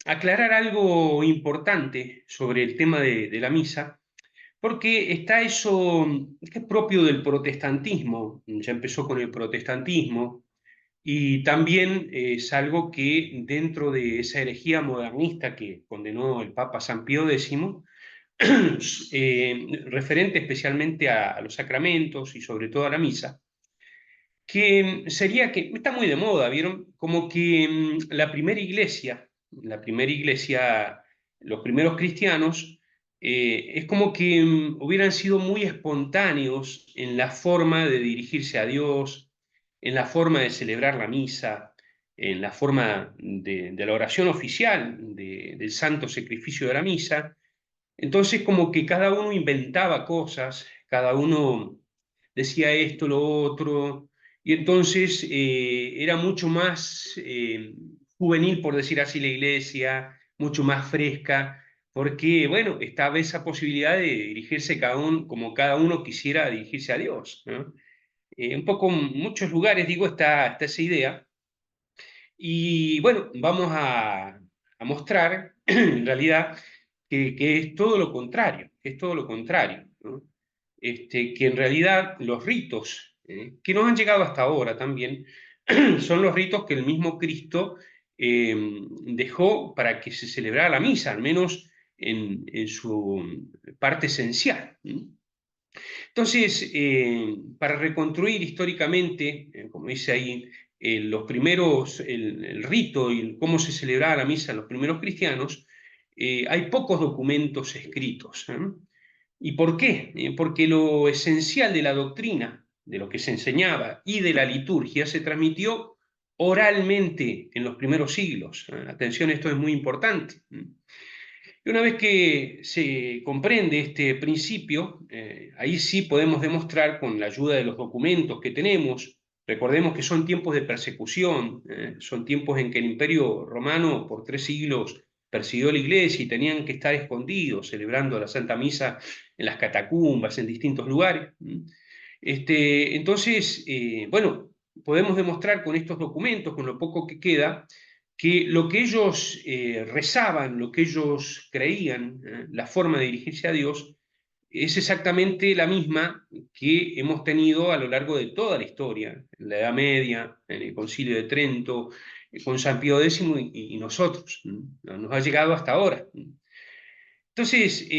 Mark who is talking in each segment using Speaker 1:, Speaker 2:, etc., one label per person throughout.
Speaker 1: aclarar algo importante sobre el tema de la misa, porque está eso que es propio del protestantismo, ya empezó con el protestantismo, y también es algo que dentro de esa herejía modernista que condenó el Papa San Pío X, referente especialmente a los sacramentos y sobre todo a la misa, que sería que está muy de moda, ¿vieron? Como que la primera iglesia, los primeros cristianos, es como que hubieran sido muy espontáneos en la forma de dirigirse a Dios, en la forma de celebrar la misa, en la forma de la oración oficial, del santo sacrificio de la misa. Entonces, como que cada uno inventaba cosas, cada uno decía esto, lo otro, y entonces era mucho más juvenil, por decir así, la iglesia, mucho más fresca, porque, bueno, estaba esa posibilidad de dirigirse cada uno como cada uno quisiera dirigirse a Dios, ¿no? Un poco en muchos lugares, digo, está esa idea, y bueno, vamos a mostrar en realidad que es todo lo contrario, que es todo lo contrario, ¿no? Que en realidad los ritos que nos han llegado hasta ahora también son los ritos que el mismo Cristo eh, dejó para que se celebrara la misa, al menos en su parte esencial. Entonces, para reconstruir históricamente, como dice ahí, los primeros, el rito y cómo se celebraba la misa en los primeros cristianos, hay pocos documentos escritos. ¿Y por qué? Porque lo esencial de la doctrina, de lo que se enseñaba y de la liturgia se transmitió oralmente en los primeros siglos. Atención, esto es muy importante. Y una vez que se comprende este principio, ahí sí podemos demostrar con la ayuda de los documentos que tenemos. Recordemos que son tiempos de persecución, son tiempos en que el Imperio Romano por 3 siglos persiguió a la iglesia y tenían que estar escondidos, celebrando la Santa Misa en las catacumbas, en distintos lugares. Entonces, bueno, podemos demostrar con estos documentos, con lo poco que queda, que lo que ellos rezaban, lo que ellos creían, la forma de dirigirse a Dios, es exactamente la misma que hemos tenido a lo largo de toda la historia, en la Edad Media, en el Concilio de Trento, con San Pío X y nosotros. Nos ha llegado hasta ahora. Entonces,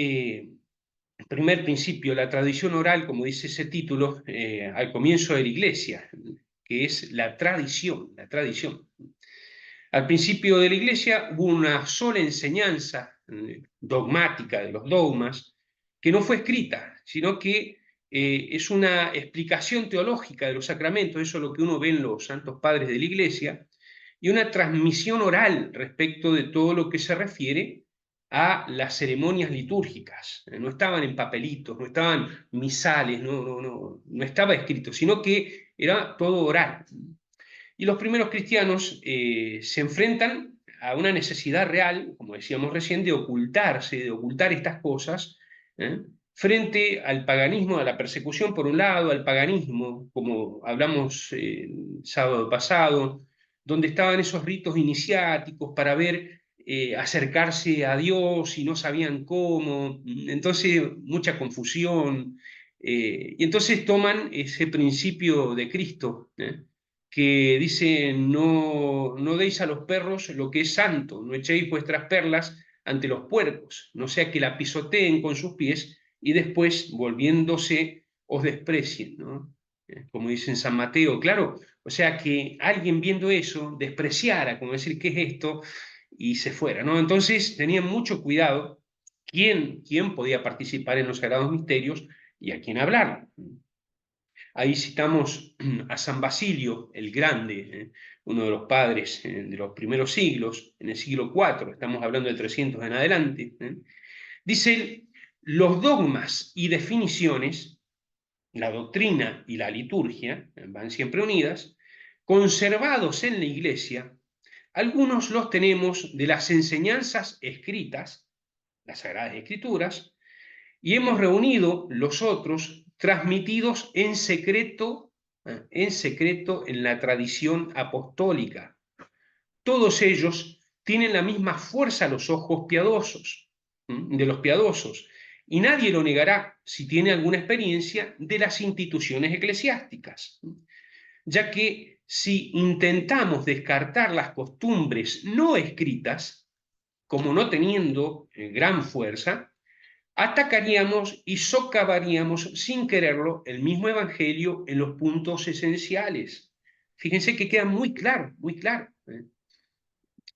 Speaker 1: primer principio, la tradición oral, como dice ese título, al comienzo de la Iglesia, que es la tradición, la tradición. Al principio de la Iglesia hubo una sola enseñanza dogmática de los dogmas que no fue escrita, sino que es una explicación teológica de los sacramentos, eso es lo que uno ve en los santos padres de la Iglesia, y una transmisión oral respecto de todo lo que se refiere a las ceremonias litúrgicas. No estaban en papelitos, no estaban misales, no estaba escrito, sino que era todo oral. Y los primeros cristianos se enfrentan a una necesidad real, como decíamos recién, de ocultarse, de ocultar estas cosas, ¿eh? Frente al paganismo, a la persecución por un lado, al paganismo, como hablamos el sábado pasado, donde estaban esos ritos iniciáticos para ver acercarse a Dios y no sabían cómo, entonces mucha confusión, y entonces toman ese principio de Cristo, que dice, no deis a los perros lo que es santo, no echéis vuestras perlas ante los puercos, no sea que la pisoteen con sus pies y después, volviéndose, os desprecien, ¿no? Como dice en San Mateo, claro, o sea que alguien viendo eso despreciara, como decir, ¿qué es esto? Y se fuera, ¿no? Entonces tenían mucho cuidado quién podía participar en los sagrados misterios y a quién hablar. Ahí citamos a San Basilio el Grande, uno de los padres de los primeros siglos, en el siglo IV, estamos hablando de 300 en adelante. Dice él, los dogmas y definiciones, la doctrina y la liturgia, van siempre unidas, conservados en la Iglesia, algunos los tenemos de las enseñanzas escritas, las Sagradas Escrituras, y hemos reunido los otros transmitidos en secreto en la tradición apostólica. Todos ellos tienen la misma fuerza a los ojos piadosos, de los piadosos, y nadie lo negará si tiene alguna experiencia de las instituciones eclesiásticas, ya que si intentamos descartar las costumbres no escritas, como no teniendo gran fuerza, atacaríamos y socavaríamos sin quererlo el mismo evangelio en los puntos esenciales. Fíjense que queda muy claro, muy claro.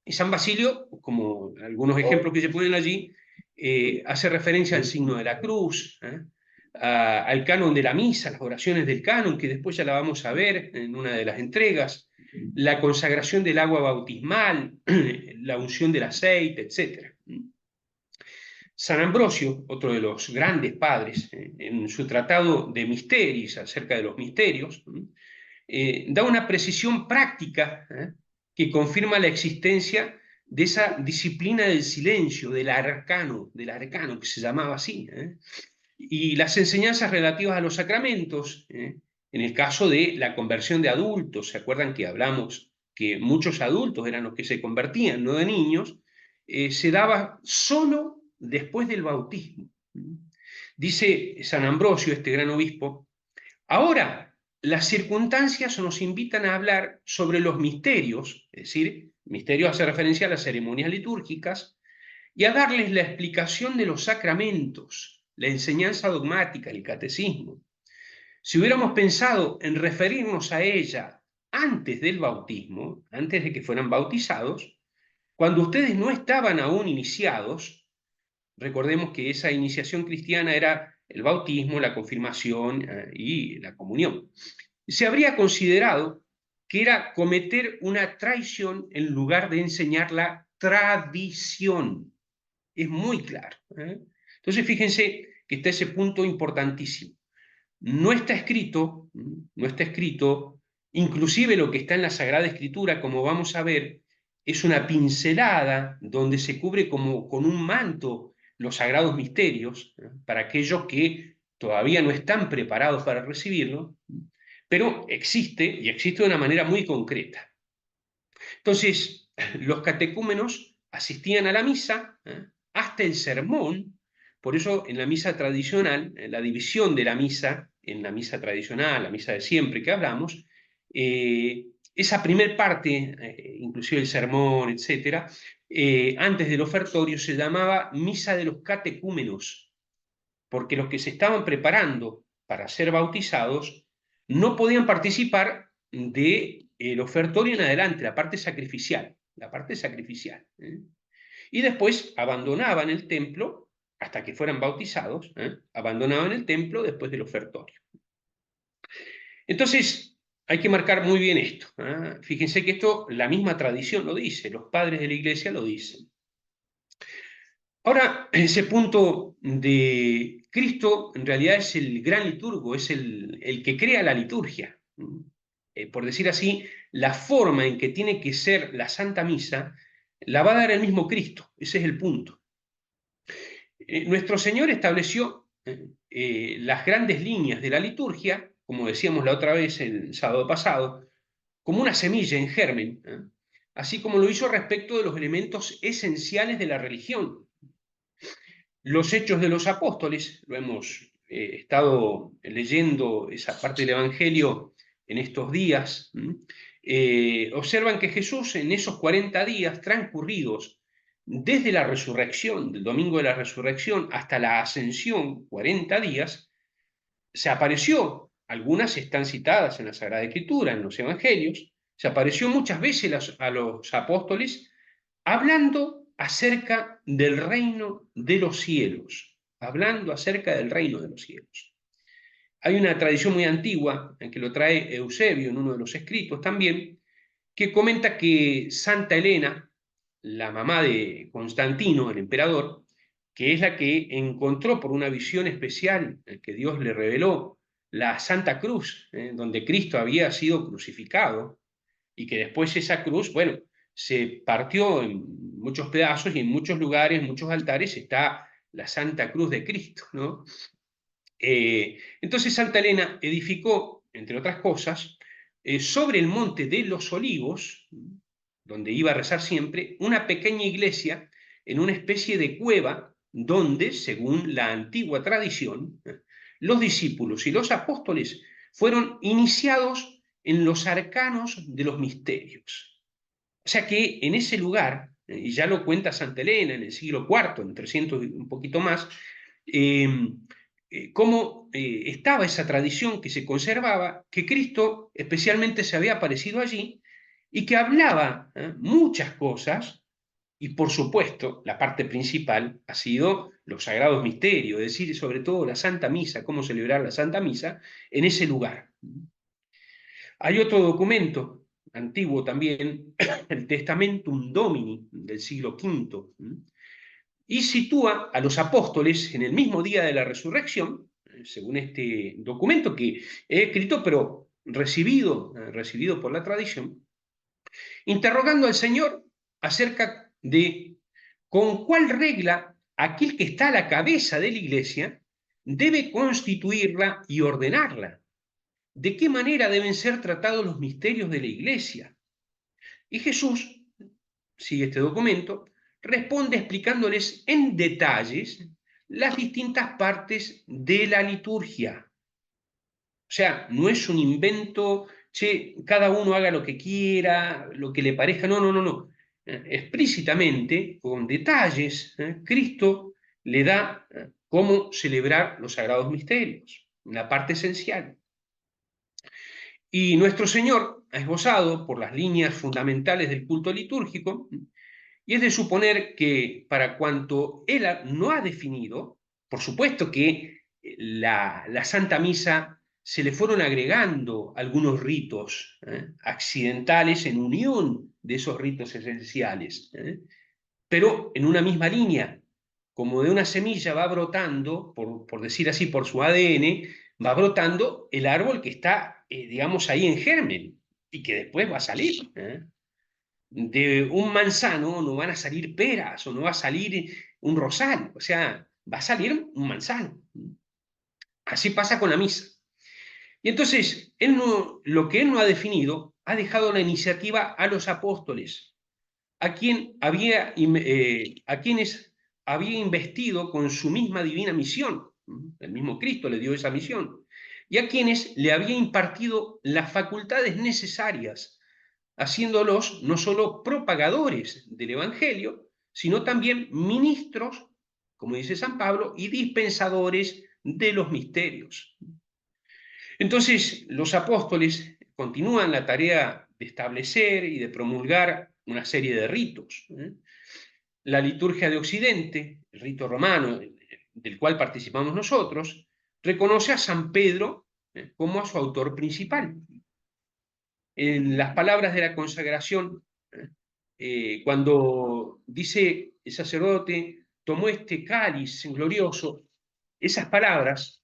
Speaker 1: Y San Basilio, como algunos ejemplos que se ponen allí, hace referencia al signo de la cruz, al canon de la misa, las oraciones del canon, que después ya la vamos a ver en una de las entregas, la consagración del agua bautismal, la unción del aceite, etc. San Ambrosio, otro de los grandes padres, en su tratado de Misteris, acerca de los misterios, da una precisión práctica que confirma la existencia de esa disciplina del silencio, del arcano que se llamaba así, y las enseñanzas relativas a los sacramentos, en el caso de la conversión de adultos. ¿Se acuerdan que hablamos que muchos adultos eran los que se convertían, no de niños? Se daba solo después del bautismo. Dice San Ambrosio, este gran obispo: ahora, las circunstancias nos invitan a hablar sobre los misterios, es decir, misterio hace referencia a las ceremonias litúrgicas, y a darles la explicación de los sacramentos, la enseñanza dogmática, el catecismo. Si hubiéramos pensado en referirnos a ella antes del bautismo, antes de que fueran bautizados, cuando ustedes no estaban aún iniciados, recordemos que esa iniciación cristiana era el bautismo, la confirmación y la comunión. Se habría considerado que era cometer una traición en lugar de enseñar la tradición. Es muy claro. Entonces, fíjense que está ese punto importantísimo. No está escrito, inclusive lo que está en la Sagrada Escritura, como vamos a ver, es una pincelada donde se cubre como con un manto los sagrados misterios, para aquellos que todavía no están preparados para recibirlo, pero existe, y existe de una manera muy concreta. Entonces, los catecúmenos asistían a la misa hasta el sermón. Por eso en la misa tradicional, en la división de la misa, en la misa tradicional, la misa de siempre que hablamos, esa primer parte, inclusive el sermón, etc., antes del ofertorio se llamaba misa de los catecúmenos, porque los que se estaban preparando para ser bautizados no podían participar del ofertorio en adelante, la parte sacrificial, Y después abandonaban el templo hasta que fueran bautizados, abandonaban el templo después del ofertorio. Entonces, hay que marcar muy bien esto. Fíjense que esto, la misma tradición lo dice, los padres de la Iglesia lo dicen. Ahora, ese punto de Cristo en realidad es el gran liturgo, es el que crea la liturgia. Por decir así, la forma en que tiene que ser la Santa Misa la va a dar el mismo Cristo, ese es el punto. Nuestro Señor estableció las grandes líneas de la liturgia, como decíamos la otra vez el sábado pasado, como una semilla en germen, así como lo hizo respecto de los elementos esenciales de la religión. Los Hechos de los Apóstoles, lo hemos estado leyendo esa parte del Evangelio en estos días, observan que Jesús en esos 40 días transcurridos desde la resurrección, del domingo de la resurrección hasta la ascensión, 40 días, se apareció, algunas están citadas en la Sagrada Escritura, en los Evangelios, se apareció muchas veces a los apóstoles hablando acerca del reino de los cielos, hablando acerca del reino de los cielos. Hay una tradición muy antigua, en que lo trae Eusebio en uno de los escritos también, que comenta que Santa Elena, la mamá de Constantino, el emperador, que es la que encontró por una visión especial que Dios le reveló la Santa Cruz, donde Cristo había sido crucificado, y que después esa cruz, bueno, se partió en muchos pedazos y en muchos lugares, en muchos altares, está la Santa Cruz de Cristo, ¿no? Entonces Santa Elena edificó, entre otras cosas, sobre el monte de los Olivos, donde iba a rezar siempre, una pequeña iglesia en una especie de cueva donde, según la antigua tradición, los discípulos y los apóstoles fueron iniciados en los arcanos de los misterios. O sea que en ese lugar, y ya lo cuenta Santa Elena en el siglo IV, en 300 y un poquito más, eh, cómo estaba esa tradición que se conservaba, que Cristo especialmente se había aparecido allí y que hablaba muchas cosas, y por supuesto la parte principal ha sido los sagrados misterios, es decir, sobre todo la Santa Misa, cómo celebrar la Santa Misa en ese lugar. Hay otro documento antiguo también, el Testamentum Domini del siglo V, y sitúa a los apóstoles en el mismo día de la resurrección, según este documento que he escrito, pero recibido por la tradición, interrogando al Señor acerca de con cuál regla aquel que está a la cabeza de la iglesia debe constituirla y ordenarla. ¿De qué manera deben ser tratados los misterios de la iglesia? Y Jesús, sigue este documento, responde explicándoles en detalles las distintas partes de la liturgia. O sea, no es un invento, che, cada uno haga lo que quiera, lo que le parezca, no, no, no, no. Explícitamente, con detalles, Cristo le da cómo celebrar los sagrados misterios, la parte esencial. Y nuestro Señor ha esbozado por las líneas fundamentales del culto litúrgico, y es de suponer que para cuanto Él no ha definido, por supuesto que la Santa Misa se le fueron agregando algunos ritos accidentales en unión de esos ritos esenciales, pero en una misma línea, como de una semilla va brotando, por decir así, por su ADN, va brotando el árbol que está, digamos, ahí en germen y que después va a salir. De un manzano no van a salir peras o no va a salir un rosal, o sea, va a salir un manzano. Así pasa con la misa. Y entonces, lo que él no ha definido, ha dejado la iniciativa a los apóstoles, a quienes había investido con su misma divina misión. El mismo Cristo le dio esa misión. Y a quienes le había impartido las facultades necesarias, haciéndolos no solo propagadores del Evangelio, sino también ministros, como dice San Pablo, y dispensadores de los misterios. Entonces, los apóstoles continúan la tarea de establecer y de promulgar una serie de ritos. La liturgia de Occidente, el rito romano, del cual participamos nosotros, reconoce a San Pedro como a su autor principal. En las palabras de la consagración, cuando dice el sacerdote, tomó este cáliz glorioso, esas palabras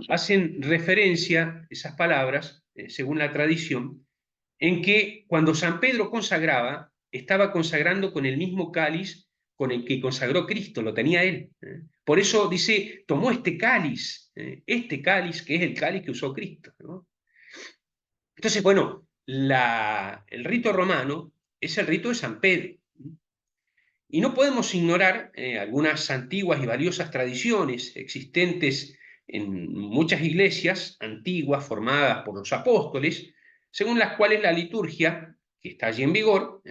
Speaker 1: hacen referencia, esas palabras, según la tradición, en que cuando San Pedro consagraba, estaba consagrando con el mismo cáliz con el que consagró Cristo, lo tenía él. Por eso dice, tomó este cáliz que es el cáliz que usó Cristo, ¿no? Entonces, bueno, el rito romano es el rito de San Pedro. Y no podemos ignorar algunas antiguas y valiosas tradiciones existentes en muchas iglesias antiguas formadas por los apóstoles, según las cuales la liturgia, que está allí en vigor,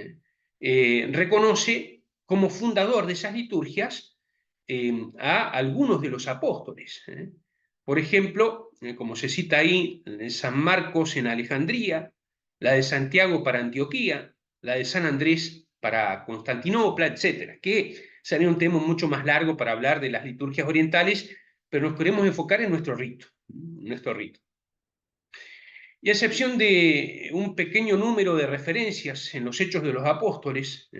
Speaker 1: reconoce como fundador de esas liturgias a algunos de los apóstoles. Por ejemplo, como se cita ahí, en San Marcos en Alejandría, la de Santiago para Antioquía, la de San Andrés para Constantinopla, etcétera, que sería un tema mucho más largo para hablar de las liturgias orientales, pero nos queremos enfocar en nuestro rito, Y a excepción de un pequeño número de referencias en los Hechos de los Apóstoles,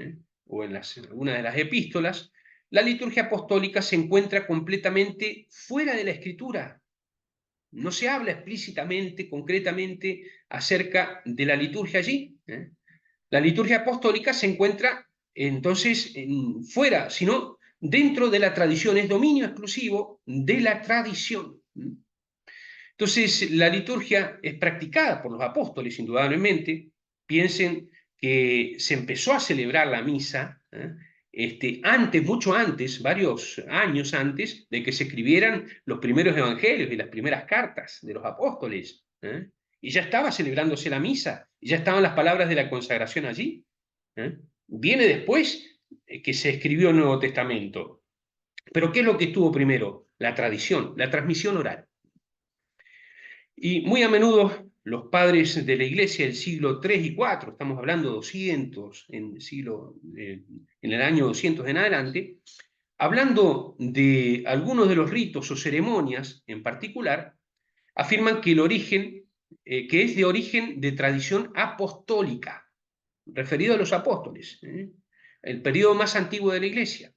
Speaker 1: o en algunas de las epístolas, la liturgia apostólica se encuentra completamente fuera de la Escritura. No se habla explícitamente, concretamente, acerca de la liturgia allí. La liturgia apostólica se encuentra entonces fuera, sino dentro de la tradición, es dominio exclusivo de la tradición. Entonces, la liturgia es practicada por los apóstoles, indudablemente. Piensen que se empezó a celebrar la misa antes, mucho antes, varios años antes de que se escribieran los primeros evangelios y las primeras cartas de los apóstoles. Y ya estaba celebrándose la misa, y ya estaban las palabras de la consagración allí. Viene después que se escribió el Nuevo Testamento. Pero ¿qué es lo que estuvo primero? La tradición, la transmisión oral. Y muy a menudo los padres de la iglesia del siglo III y IV, estamos hablando 200, en el año 200 en adelante, hablando de algunos de los ritos o ceremonias en particular, afirman que el origen, que es de origen de tradición apostólica, referido a los apóstoles, el periodo más antiguo de la iglesia.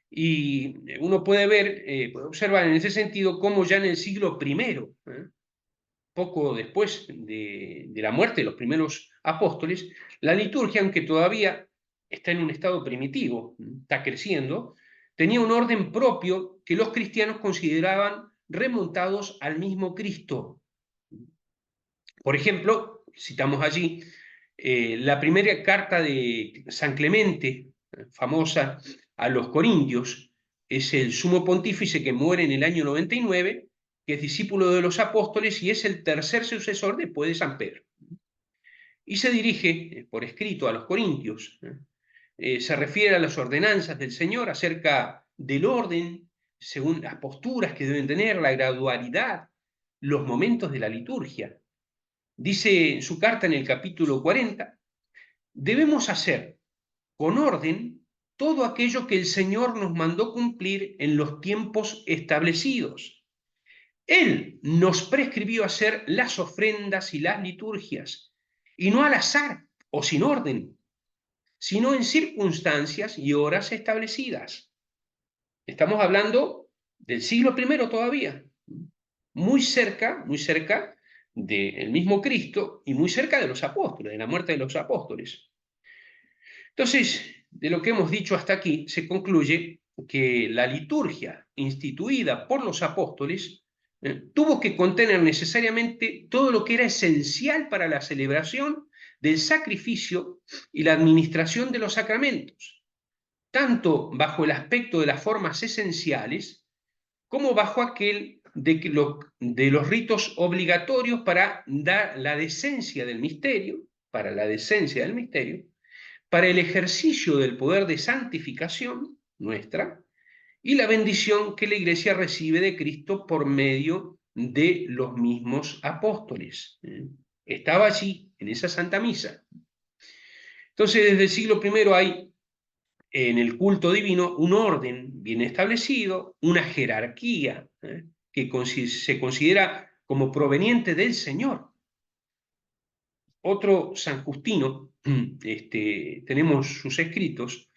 Speaker 1: Y uno puede ver, puede observar en ese sentido cómo ya en el siglo I, poco después de la muerte de los primeros apóstoles, la liturgia, aunque todavía está en un estado primitivo, está creciendo, tenía un orden propio que los cristianos consideraban remontados al mismo Cristo. Por ejemplo, citamos allí la primera carta de San Clemente, famosa a los Corintios, es el sumo pontífice que muere en el año 99, que es discípulo de los apóstoles y es el tercer sucesor después de San Pedro. Y se dirige por escrito a los Corintios, se refiere a las ordenanzas del Señor acerca del orden, según las posturas que deben tener, la gradualidad, los momentos de la liturgia. Dice en su carta en el capítulo 40, debemos hacer con orden todo aquello que el Señor nos mandó cumplir en los tiempos establecidos. Él nos prescribió hacer las ofrendas y las liturgias, y no al azar o sin orden, sino en circunstancias y horas establecidas. Estamos hablando del siglo I todavía, muy cerca del mismo Cristo y muy cerca de los apóstoles, de la muerte de los apóstoles. Entonces, de lo que hemos dicho hasta aquí, se concluye que la liturgia instituida por los apóstoles tuvo que contener necesariamente todo lo que era esencial para la celebración del sacrificio y la administración de los sacramentos, tanto bajo el aspecto de las formas esenciales como bajo aquel de los ritos obligatorios para dar la decencia del misterio, para la decencia del misterio, para el ejercicio del poder de santificación nuestra y la bendición que la Iglesia recibe de Cristo por medio de los mismos apóstoles. Estaba allí, en esa Santa Misa. Entonces, desde el siglo I hay en el culto divino un orden bien establecido, una jerarquía que se considera como proveniente del Señor. Otro San Justino, tenemos sus escritos,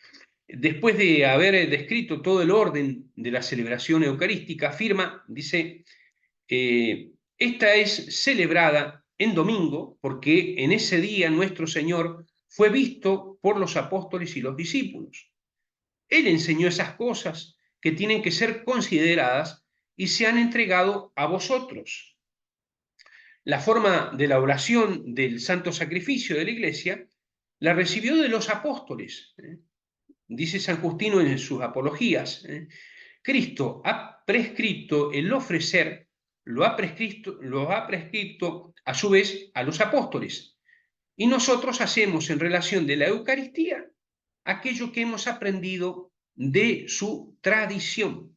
Speaker 1: después de haber descrito todo el orden de la celebración eucarística, afirma, dice, esta es celebrada en domingo porque en ese día nuestro Señor fue visto por los apóstoles y los discípulos. Él enseñó esas cosas que tienen que ser consideradas y se han entregado a vosotros. La forma de la oración del santo sacrificio de la Iglesia la recibió de los apóstoles. Dice San Justino en sus apologías, Cristo ha prescrito el ofrecer, lo ha prescrito a su vez a los apóstoles. Y nosotros hacemos en relación de la Eucaristía aquello que hemos aprendido de su tradición.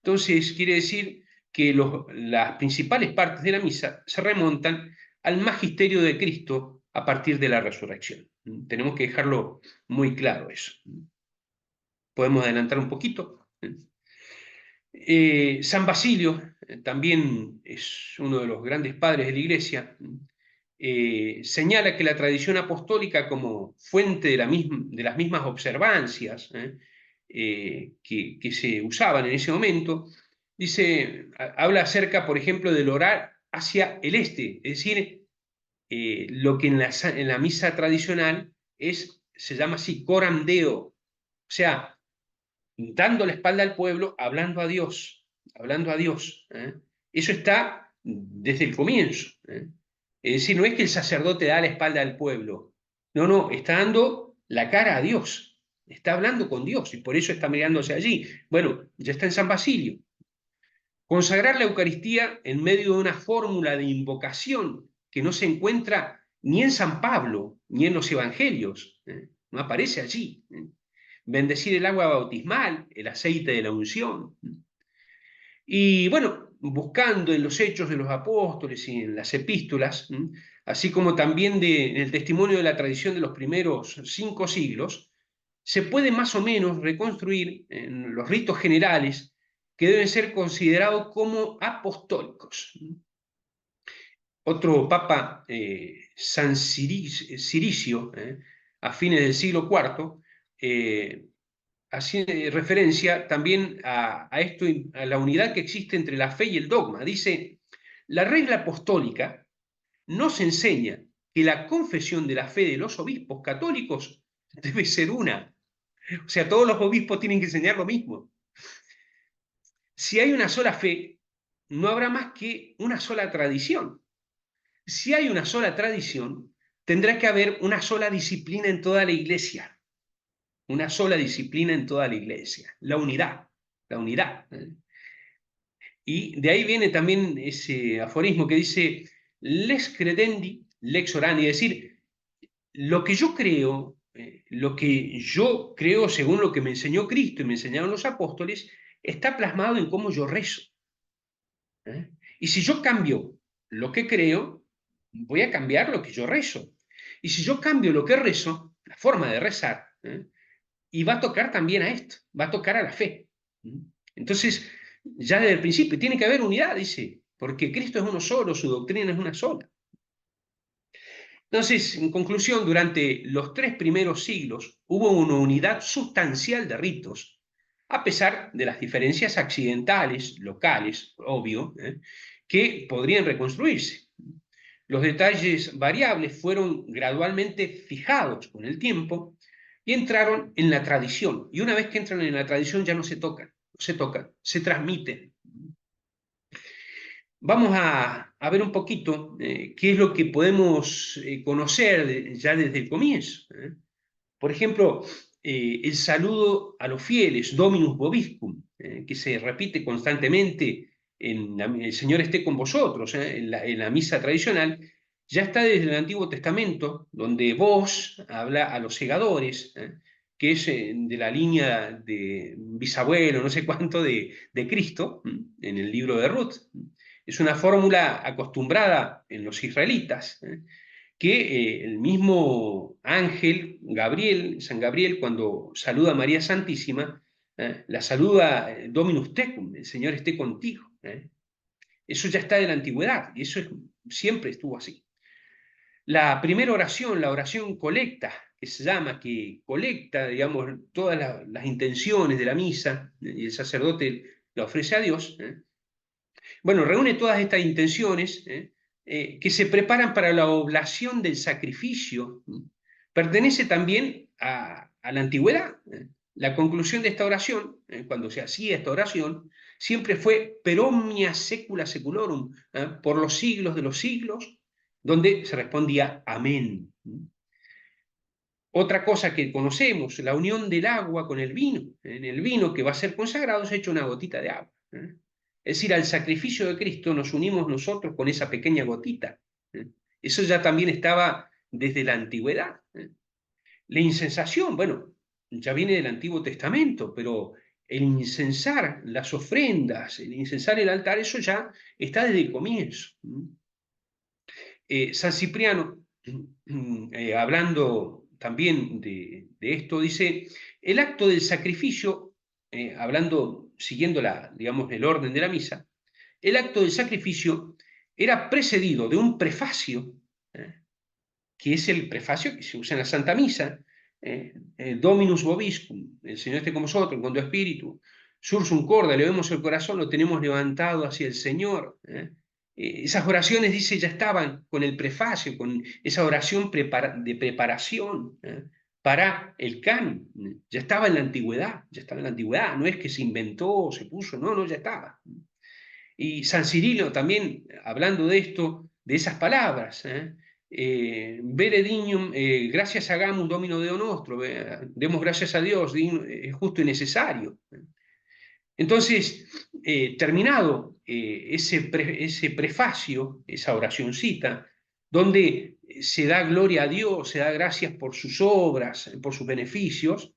Speaker 1: Entonces, quiere decir que las principales partes de la misa se remontan al magisterio de Cristo a partir de la resurrección. Tenemos que dejarlo muy claro eso. Podemos adelantar un poquito. San Basilio también es uno de los grandes padres de la Iglesia. Señala que la tradición apostólica como fuente de las mismas observancias que se usaban en ese momento, habla acerca, por ejemplo, del orar hacia el este, es decir, lo que en la misa tradicional se llama así, coram deo, o sea, dando la espalda al pueblo, hablando a Dios, hablando a Dios. Eso está desde el comienzo. Es decir, no es que el sacerdote da la espalda al pueblo. No, no, está dando la cara a Dios. Está hablando con Dios y por eso está mirándose allí. Bueno, ya está en San Basilio. Consagrar la Eucaristía en medio de una fórmula de invocación que no se encuentra ni en San Pablo ni en los Evangelios. No aparece allí. Bendecir el agua bautismal, el aceite de la unción. Y bueno, buscando en los hechos de los apóstoles y en las epístolas, así como también en el testimonio de la tradición de los primeros 5 siglos, se puede más o menos reconstruir en los ritos generales que deben ser considerados como apostólicos. Otro papa, San Ciricio, a fines del siglo IV, hace referencia también a esto, a la unidad que existe entre la fe y el dogma. Dice, la regla apostólica nos enseña que la confesión de la fe de los obispos católicos debe ser una. O sea, todos los obispos tienen que enseñar lo mismo. Si hay una sola fe, no habrá más que una sola tradición. Si hay una sola tradición, tendrá que haber una sola disciplina en toda la iglesia. Una sola disciplina en toda la iglesia. La unidad. La unidad. Y de ahí viene también ese aforismo que dice, lex credendi, lex orandi, es decir, lo que yo creo según lo que me enseñó Cristo y me enseñaron los apóstoles, está plasmado en cómo yo rezo. ¿eh? Y si yo cambio lo que creo, voy a cambiar lo que yo rezo. Y si yo cambio lo que rezo, la forma de rezar, y va a tocar también a esto, va a tocar a la fe. Entonces, ya desde el principio tiene que haber unidad, dice, porque Cristo es uno solo, su doctrina es una sola. Entonces, en conclusión, durante los 3 primeros siglos hubo una unidad sustancial de ritos, a pesar de las diferencias accidentales, locales, obvio, que podrían reconstruirse. Los detalles variables fueron gradualmente fijados con el tiempo y entraron en la tradición. Y una vez que entran en la tradición ya no se tocan, se transmiten. Vamos a ver un poquito qué es lo que podemos conocer ya desde el comienzo. Por ejemplo, el saludo a los fieles, Dominus Vobiscum, que se repite constantemente el Señor esté con vosotros, en la misa tradicional, ya está desde el Antiguo Testamento, donde vos habla a los segadores, que es de la línea de bisabuelo, no sé cuánto, de Cristo, en el libro de Ruth. Es una fórmula acostumbrada en los israelitas, que el mismo ángel Gabriel, San Gabriel, cuando saluda a María Santísima, la saluda Dominus tecum, el Señor esté contigo. Eso ya está de la antigüedad y siempre estuvo así. La primera oración, la oración colecta, que se llama, que colecta, digamos, todas las intenciones de la misa y el sacerdote la ofrece a Dios. Bueno, reúne todas estas intenciones que se preparan para la oblación del sacrificio. Pertenece también a la antigüedad. La conclusión de esta oración, cuando se hacía esta oración, siempre fue per omnia secula seculorum, por los siglos de los siglos, donde se respondía amén. Otra cosa que conocemos, la unión del agua con el vino. En el vino que va a ser consagrado se echa una gotita de agua. Es decir, al sacrificio de Cristo nos unimos nosotros con esa pequeña gotita. Eso ya también estaba desde la antigüedad. La incensación, bueno, ya viene del Antiguo Testamento, pero el incensar las ofrendas, el incensar el altar, eso ya está desde el comienzo. San Cipriano, hablando también de esto, dice, el acto del sacrificio, siguiendo digamos, el orden de la misa, el acto del sacrificio era precedido de un prefacio, que es el prefacio que se usa en la Santa Misa, Dominus Vobiscum, el Señor esté con vosotros, con tu espíritu, Sursum corda, le vemos el corazón, lo tenemos levantado hacia el Señor. Esas oraciones, dice, ya estaban con el prefacio, con esa oración de preparación para el canon. Ya estaba en la antigüedad, no es que se inventó o se puso, no, ya estaba. Y San Cirilo también, hablando de esto, de esas palabras. Vere dignum, gracias hagamos domino Deo nostro, demos gracias a Dios, es justo y necesario. Entonces, terminado ese prefacio, esa oracioncita, donde se da gloria a Dios, se da gracias por sus obras, por sus beneficios,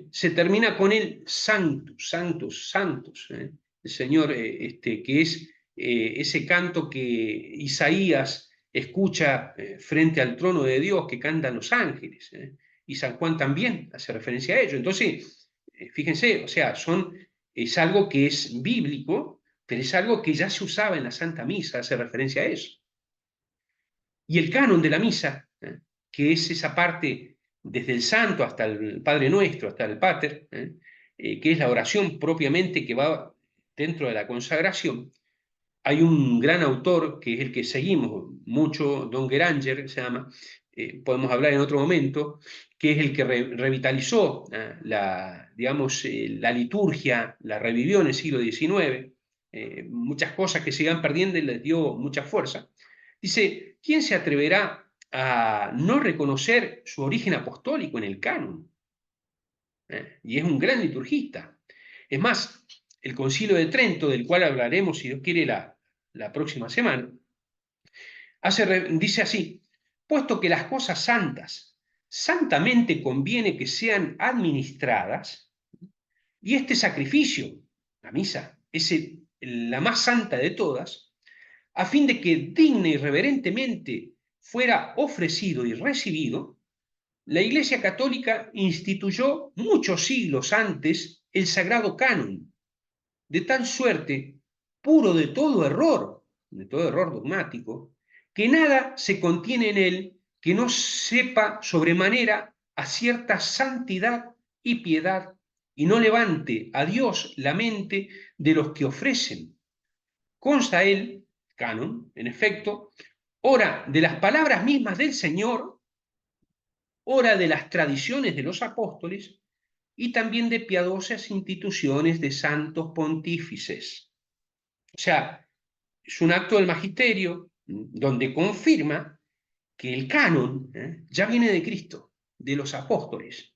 Speaker 1: se termina con el Sanctus, Sanctus, Santos, el Señor, que es ese canto que Isaías escucha frente al trono de Dios, que cantan los ángeles, y San Juan también hace referencia a ello. Entonces, fíjense, o sea, es algo que es bíblico, pero es algo que ya se usaba en la Santa Misa, hace referencia a eso. Y el canon de la misa, que es esa parte desde el santo hasta el Padre Nuestro, hasta el Pater, que es la oración propiamente que va dentro de la consagración. Hay un gran autor que es el que seguimos mucho, Don Geranger se llama, podemos hablar en otro momento, que es el que revitalizó digamos, la liturgia, la revivió en el siglo XIX, muchas cosas que se iban perdiendo y les dio mucha fuerza. Dice, ¿quién se atreverá a no reconocer su origen apostólico en el canon? Y es un gran liturgista. Es más, el Concilio de Trento, del cual hablaremos, si Dios quiere, la próxima semana, dice así: puesto que las cosas santas santamente conviene que sean administradas, y este sacrificio, la misa, es la más santa de todas, a fin de que digna y reverentemente fuera ofrecido y recibido, la Iglesia Católica instituyó muchos siglos antes el sagrado canon, de tal suerte, puro de todo error dogmático, que nada se contiene en él que no sepa sobremanera a cierta santidad y piedad, y no levante a Dios la mente de los que ofrecen. Consta él, canon, en efecto, ora de las palabras mismas del Señor, ora de las tradiciones de los apóstoles, y también de piadosas instituciones de santos pontífices. O sea, es un acto del magisterio donde confirma que el canon ya viene de Cristo, de los apóstoles.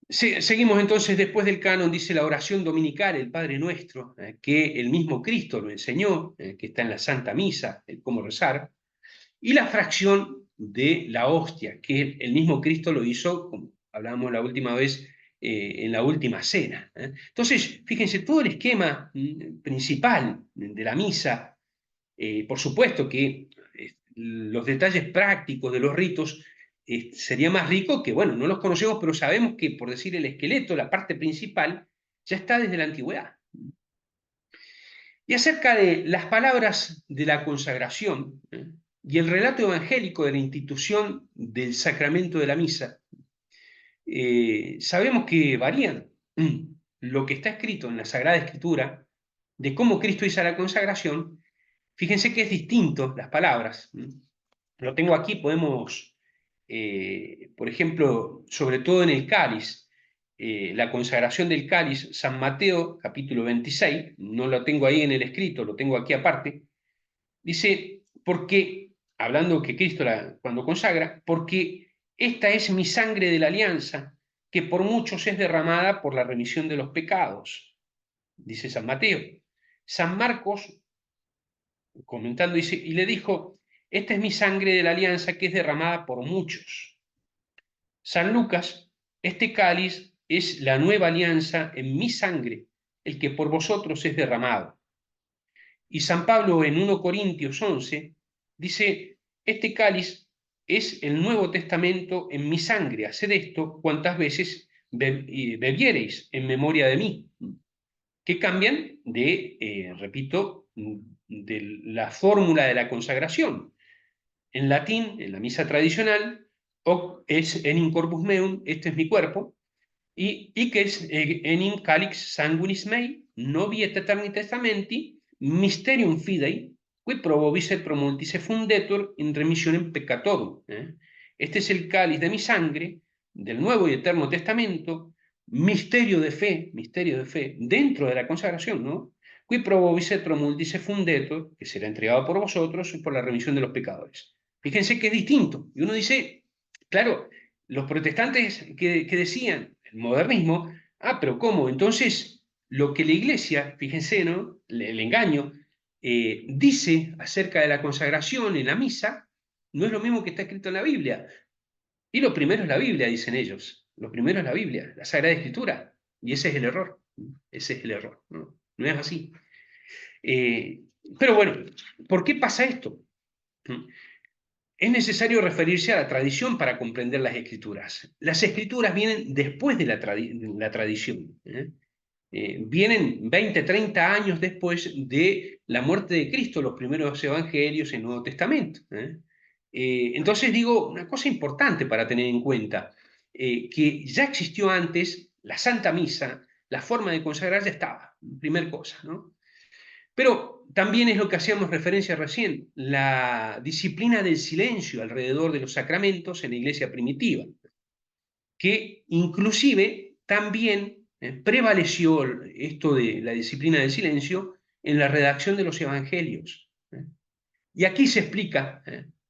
Speaker 1: Seguimos entonces después del canon, dice la oración dominical, el Padre Nuestro, que el mismo Cristo lo enseñó, que está en la Santa Misa, el cómo rezar, y la fracción de la hostia, que el mismo Cristo lo hizo, como hablábamos la última vez, en la última cena. Entonces, fíjense, todo el esquema principal de la misa, por supuesto que los detalles prácticos de los ritos sería más rico que, bueno, no los conocemos, pero sabemos que, por decir el esqueleto, la parte principal, ya está desde la antigüedad. Y acerca de las palabras de la consagración y el relato evangélico de la institución del sacramento de la misa, sabemos que varían lo que está escrito en la Sagrada Escritura de cómo Cristo hizo la consagración. Fíjense que es distinto las palabras. Lo tengo aquí, podemos, por ejemplo, sobre todo en el cáliz, la consagración del cáliz, San Mateo, capítulo 26, no lo tengo ahí en el escrito, lo tengo aquí aparte, dice, porque, hablando que Cristo cuando consagra, porque esta es mi sangre de la alianza, que por muchos es derramada por la remisión de los pecados, dice San Mateo. San Marcos, comentando, dice, y le dijo, esta es mi sangre de la alianza que es derramada por muchos. San Lucas, este cáliz es la nueva alianza en mi sangre, el que por vosotros es derramado. Y San Pablo en 1 Corintios 11 dice, este cáliz es el Nuevo Testamento en mi sangre, haced esto cuantas veces bebiereis en memoria de mí. Que cambian repito, de la fórmula de la consagración. En latín, en la misa tradicional, es enim corpus meum, este es mi cuerpo, y que es enim calix sanguinis mei, novi et eterni testamenti, mysterium fidei, qui probobis et promultis fundetur in remissionem peccatorum. Este es el cáliz de mi sangre, del Nuevo y Eterno Testamento, misterio de fe, dentro de la consagración, ¿no? qui probo et multis fundetur, que será entregado por vosotros por la remisión de los pecadores. Fíjense que es distinto. Y uno dice, claro, los protestantes que decían, el modernismo, pero ¿cómo? Entonces, lo que la iglesia, fíjense, ¿no? El engaño, dice acerca de la consagración en la misa, no es lo mismo que está escrito en la Biblia. Y lo primero es la Biblia, dicen ellos. Lo primero es la Biblia, la Sagrada Escritura. Y ese es el error. Ese es el error. No, no es así. Pero bueno, ¿por qué pasa esto? Es necesario referirse a la tradición para comprender las escrituras. Las escrituras vienen después de la tradición. Vienen 20, 30 años después de la muerte de Cristo, los primeros evangelios en el Nuevo Testamento. Entonces digo, una cosa importante para tener en cuenta, que ya existió antes la Santa Misa, la forma de consagrar ya estaba, primer cosa, ¿no? Pero también es lo que hacíamos referencia recién, la disciplina del silencio alrededor de los sacramentos en la iglesia primitiva, que inclusive también prevaleció esto de la disciplina del silencio en la redacción de los evangelios. Y aquí se explica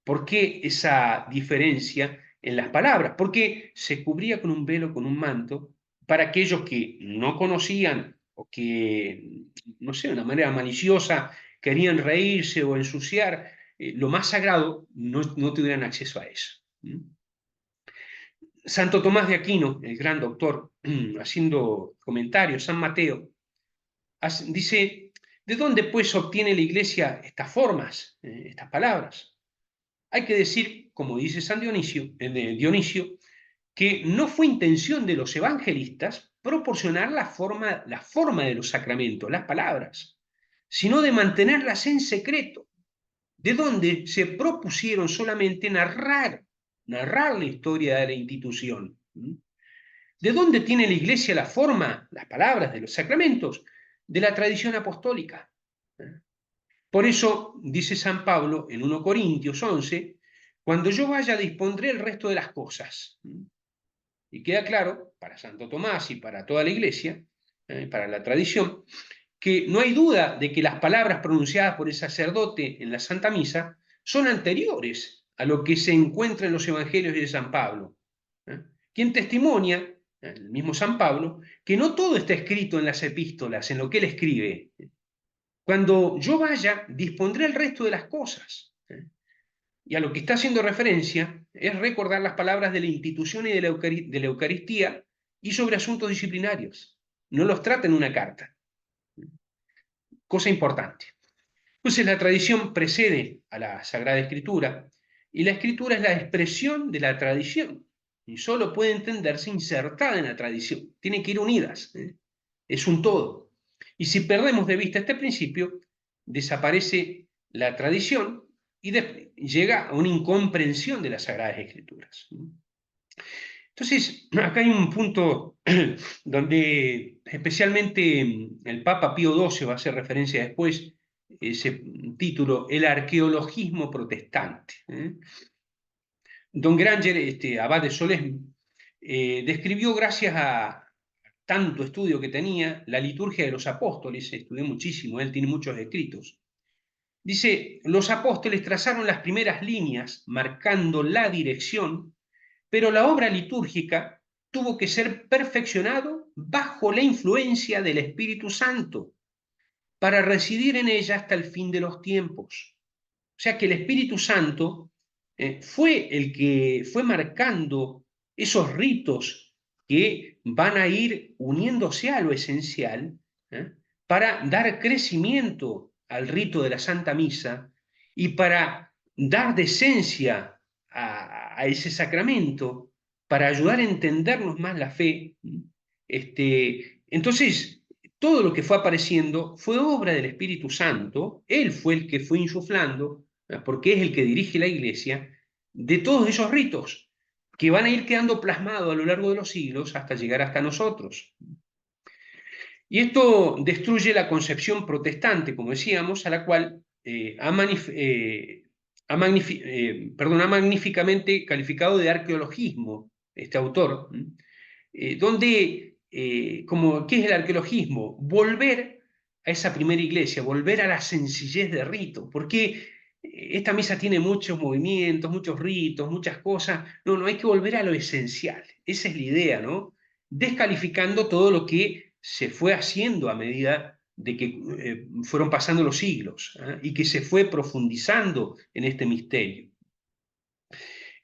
Speaker 1: por qué esa diferencia en las palabras, porque se cubría con un velo, con un manto, para aquellos que no conocían o que, no sé, de una manera maliciosa querían reírse o ensuciar lo más sagrado, no tuvieran acceso a eso. Santo Tomás de Aquino, el gran doctor, haciendo comentarios, San Mateo, dice, ¿de dónde pues obtiene la iglesia estas formas, estas palabras? Hay que decir, como dice San Dionisio, que no fue intención de los evangelistas proporcionar la forma de los sacramentos, las palabras, sino de mantenerlas en secreto, de donde se propusieron solamente narrar la historia de la institución. ¿De dónde tiene la iglesia la forma, las palabras de los sacramentos? De la tradición apostólica. Por eso dice San Pablo en 1 Corintios 11, cuando yo vaya dispondré el resto de las cosas. Y queda claro, para Santo Tomás y para toda la iglesia, para la tradición, que no hay duda de que las palabras pronunciadas por el sacerdote en la Santa Misa son anteriores a lo que se encuentra en los evangelios de San Pablo. Quien testimonia, el mismo San Pablo, que no todo está escrito en las epístolas, en lo que él escribe. Cuando yo vaya, dispondré el resto de las cosas. Y a lo que está haciendo referencia es recordar las palabras de la institución y de la Eucaristía y sobre asuntos disciplinarios. No los trata en una carta. Cosa importante. Entonces la tradición precede a la Sagrada Escritura y la Escritura es la expresión de la tradición y solo puede entenderse insertada en la tradición. Tienen que ir unidas. Es un todo. Y si perdemos de vista este principio, desaparece la tradición y llega a una incomprensión de las Sagradas Escrituras. Entonces, acá hay un punto donde especialmente el Papa Pío XII va a hacer referencia después, ese título, el arqueologismo protestante. Don Granger, abad de Solesme, describió, gracias a tanto estudio que tenía, la liturgia de los apóstoles, estudió muchísimo, él tiene muchos escritos. Dice, los apóstoles trazaron las primeras líneas marcando la dirección, pero la obra litúrgica tuvo que ser perfeccionado bajo la influencia del Espíritu Santo para residir en ella hasta el fin de los tiempos. O sea que el Espíritu Santo fue el que fue marcando esos ritos que van a ir uniéndose a lo esencial para dar crecimiento al rito de la Santa Misa y para dar decencia a ese sacramento, para ayudar a entendernos más la fe. Entonces, todo lo que fue apareciendo fue obra del Espíritu Santo, Él fue el que fue insuflando, porque es el que dirige la iglesia, de todos esos ritos que van a ir quedando plasmados a lo largo de los siglos hasta llegar hasta nosotros. Y esto destruye la concepción protestante, como decíamos, a la cual ha magníficamente calificado de arqueologismo este autor, donde, ¿qué es el arqueologismo? Volver a esa primera iglesia, volver a la sencillez de rito, porque esta misa tiene muchos movimientos, muchos ritos, muchas cosas. No, no, hay que volver a lo esencial. Esa es la idea, ¿no? Descalificando todo lo que se fue haciendo a medida de que fueron pasando los siglos, y que se fue profundizando en este misterio.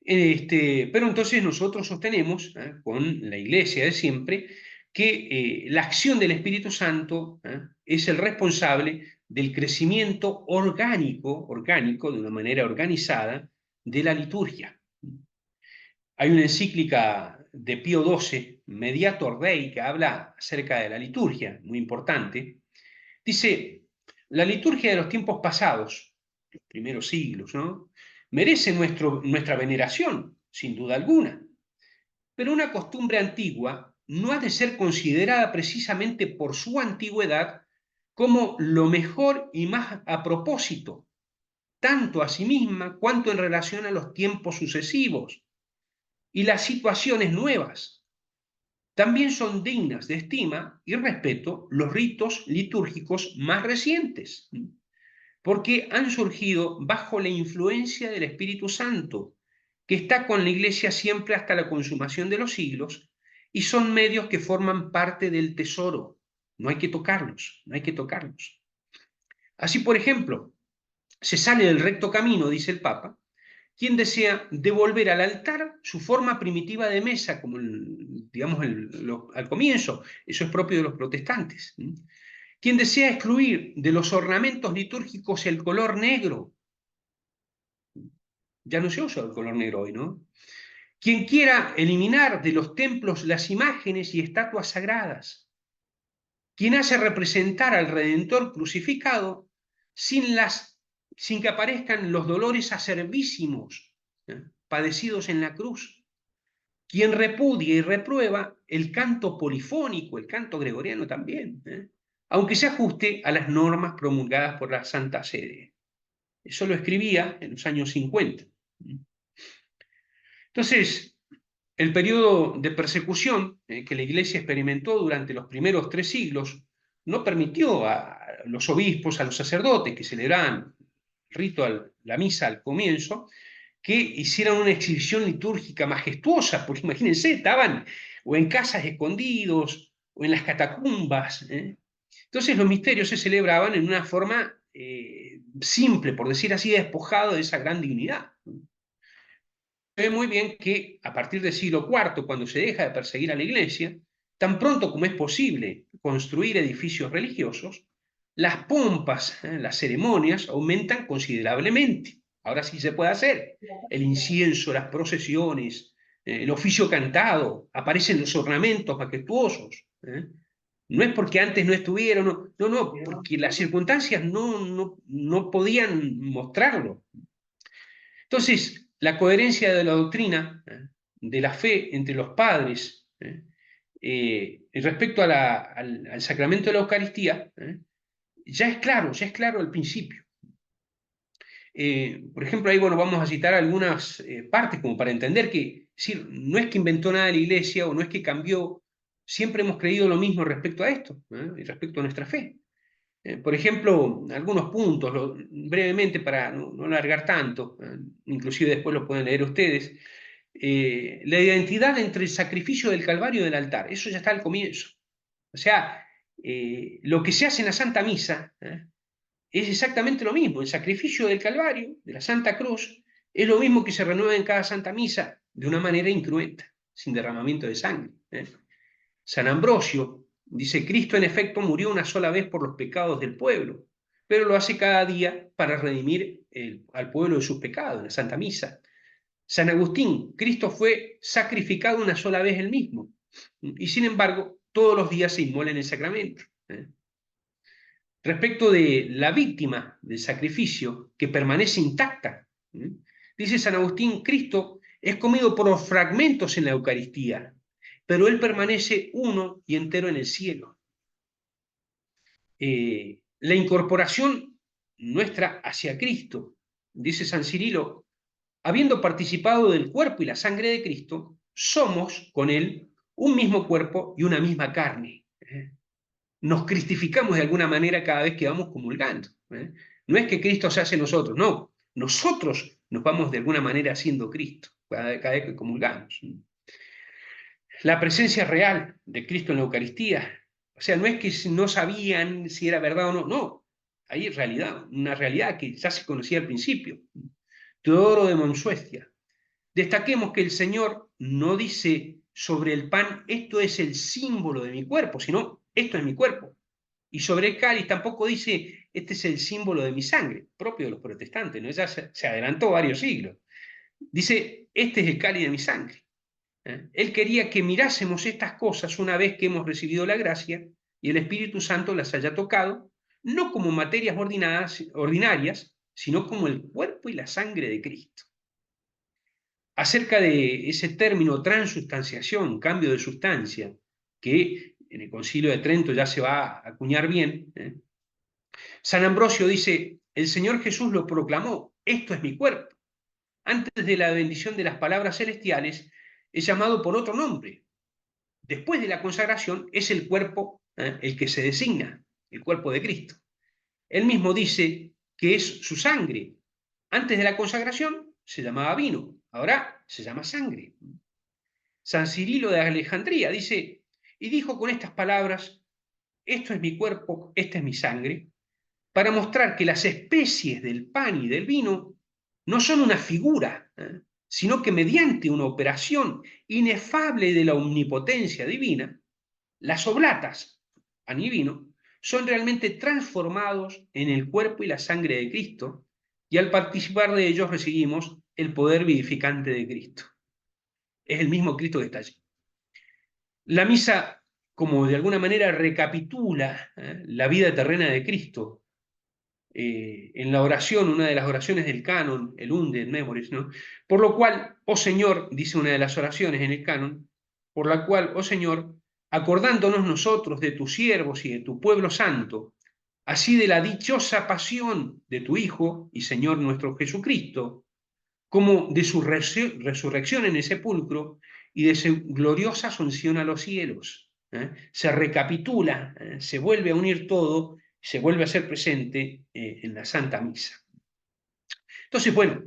Speaker 1: Pero entonces nosotros sostenemos, con la iglesia de siempre, que la acción del Espíritu Santo es el responsable del crecimiento orgánico, de una manera organizada, de la liturgia. Hay una encíclica de Pío XII, Mediator Dei, que habla acerca de la liturgia, muy importante. Dice, la liturgia de los tiempos pasados, los primeros siglos, ¿no?, merece nuestra veneración, sin duda alguna. Pero una costumbre antigua no ha de ser considerada precisamente por su antigüedad como lo mejor y más a propósito, tanto a sí misma cuanto en relación a los tiempos sucesivos y las situaciones nuevas. También son dignas de estima y respeto los ritos litúrgicos más recientes, porque han surgido bajo la influencia del Espíritu Santo, que está con la Iglesia siempre hasta la consumación de los siglos, y son medios que forman parte del tesoro. No hay que tocarlos, no hay que tocarlos. Así, por ejemplo, se sale del recto camino, dice el Papa, quien desea devolver al altar su forma primitiva de mesa, como digamos al comienzo. Eso es propio de los protestantes. Quien desea excluir de los ornamentos litúrgicos el color negro, ya no se usa el color negro hoy, ¿no? Quien quiera eliminar de los templos las imágenes y estatuas sagradas. Quien hace representar al Redentor crucificado sin que aparezcan los dolores acervísimos, padecidos en la cruz. Quien repudia y reprueba el canto polifónico, el canto gregoriano también, aunque se ajuste a las normas promulgadas por la Santa Sede. Eso lo escribía en los años 50. Entonces, el periodo de persecución que la Iglesia experimentó durante los primeros 3 siglos no permitió a los obispos, a los sacerdotes que celebraban el rito, la misa al comienzo, que hicieran una exhibición litúrgica majestuosa, porque imagínense, estaban o en casas escondidos o en las catacumbas. Entonces los misterios se celebraban en una forma simple, por decir así, despojado de esa gran dignidad. Se ve muy bien que a partir del siglo IV, cuando se deja de perseguir a la Iglesia, tan pronto como es posible construir edificios religiosos, las pompas, las ceremonias aumentan considerablemente. Ahora sí se puede hacer. El incienso, las procesiones, el oficio cantado, aparecen los ornamentos majestuosos. No es porque antes no estuvieron, no, porque las circunstancias no podían mostrarlo. Entonces, la coherencia de la doctrina, de la fe entre los padres, respecto al sacramento de la Eucaristía, ya es claro al principio. Por ejemplo, ahí vamos a citar algunas partes como para entender que, decir, no es que inventó nada la Iglesia o no es que cambió, siempre hemos creído lo mismo respecto a esto, y respecto a nuestra fe. Por ejemplo, algunos puntos, brevemente para no alargar tanto, inclusive después lo pueden leer ustedes. La identidad entre el sacrificio del Calvario y del altar, eso ya está al comienzo. O sea, lo que se hace en la Santa Misa es exactamente lo mismo. El sacrificio del Calvario, de la Santa Cruz, es lo mismo que se renueva en cada Santa Misa de una manera incruenta, sin derramamiento de sangre. San Ambrosio dice, Cristo en efecto murió una sola vez por los pecados del pueblo, pero lo hace cada día para redimir al pueblo de sus pecados, en la Santa Misa. San Agustín, Cristo fue sacrificado una sola vez él mismo, y sin embargo, todos los días se inmola en el sacramento. Respecto de la víctima del sacrificio, que permanece intacta, dice San Agustín, Cristo es comido por fragmentos en la Eucaristía, pero él permanece uno y entero en el cielo. La incorporación nuestra hacia Cristo, dice San Cirilo, habiendo participado del cuerpo y la sangre de Cristo, somos con él un mismo cuerpo y una misma carne. nos cristificamos de alguna manera cada vez que vamos comulgando. No es que Cristo se hace nosotros, no. Nosotros nos vamos de alguna manera haciendo Cristo cada vez que comulgamos. La presencia real de Cristo en la Eucaristía, o sea, no es que no sabían si era verdad o no, no. Hay realidad, una realidad que ya se conocía al principio. Teodoro de Monsuecia. Destaquemos que el Señor no dice sobre el pan, esto es el símbolo de mi cuerpo, sino esto es mi cuerpo. Y sobre el cáliz tampoco dice, este es el símbolo de mi sangre, propio de los protestantes, ¿no? Ya se adelantó varios siglos. Dice, este es el cáliz de mi sangre. Él quería que mirásemos estas cosas una vez que hemos recibido la gracia y el Espíritu Santo las haya tocado, no como materias ordinarias, sino como el cuerpo y la sangre de Cristo. Acerca de ese término transustanciación, cambio de sustancia, que en el Concilio de Trento ya se va a acuñar bien, San Ambrosio dice, el Señor Jesús lo proclamó, esto es mi cuerpo. Antes de la bendición de las palabras celestiales, es llamado por otro nombre. Después de la consagración, es el cuerpo el que se designa, el cuerpo de Cristo. Él mismo dice que es su sangre. Antes de la consagración se llamaba vino, ahora se llama sangre. San Cirilo de Alejandría dice, y dijo con estas palabras, esto es mi cuerpo, esta es mi sangre, para mostrar que las especies del pan y del vino no son una figura, sino que mediante una operación inefable de la omnipotencia divina, las oblatas, pan y vino, son realmente transformados en el cuerpo y la sangre de Cristo, y al participar de ellos recibimos el poder vivificante de Cristo. Es el mismo Cristo que está allí. La misa, como de alguna manera recapitula la vida terrena de Cristo, en la oración, una de las oraciones del canon, el Unde et Memoris, ¿no? Por lo cual, oh Señor, dice una de las oraciones en el canon, por la cual, oh Señor, acordándonos nosotros de tus siervos y de tu pueblo santo, así de la dichosa pasión de tu Hijo y Señor nuestro Jesucristo, como de su resurrección en el sepulcro y de su gloriosa asunción a los cielos. Se recapitula, se vuelve a unir todo, se vuelve a ser presente en la Santa Misa. Entonces, bueno,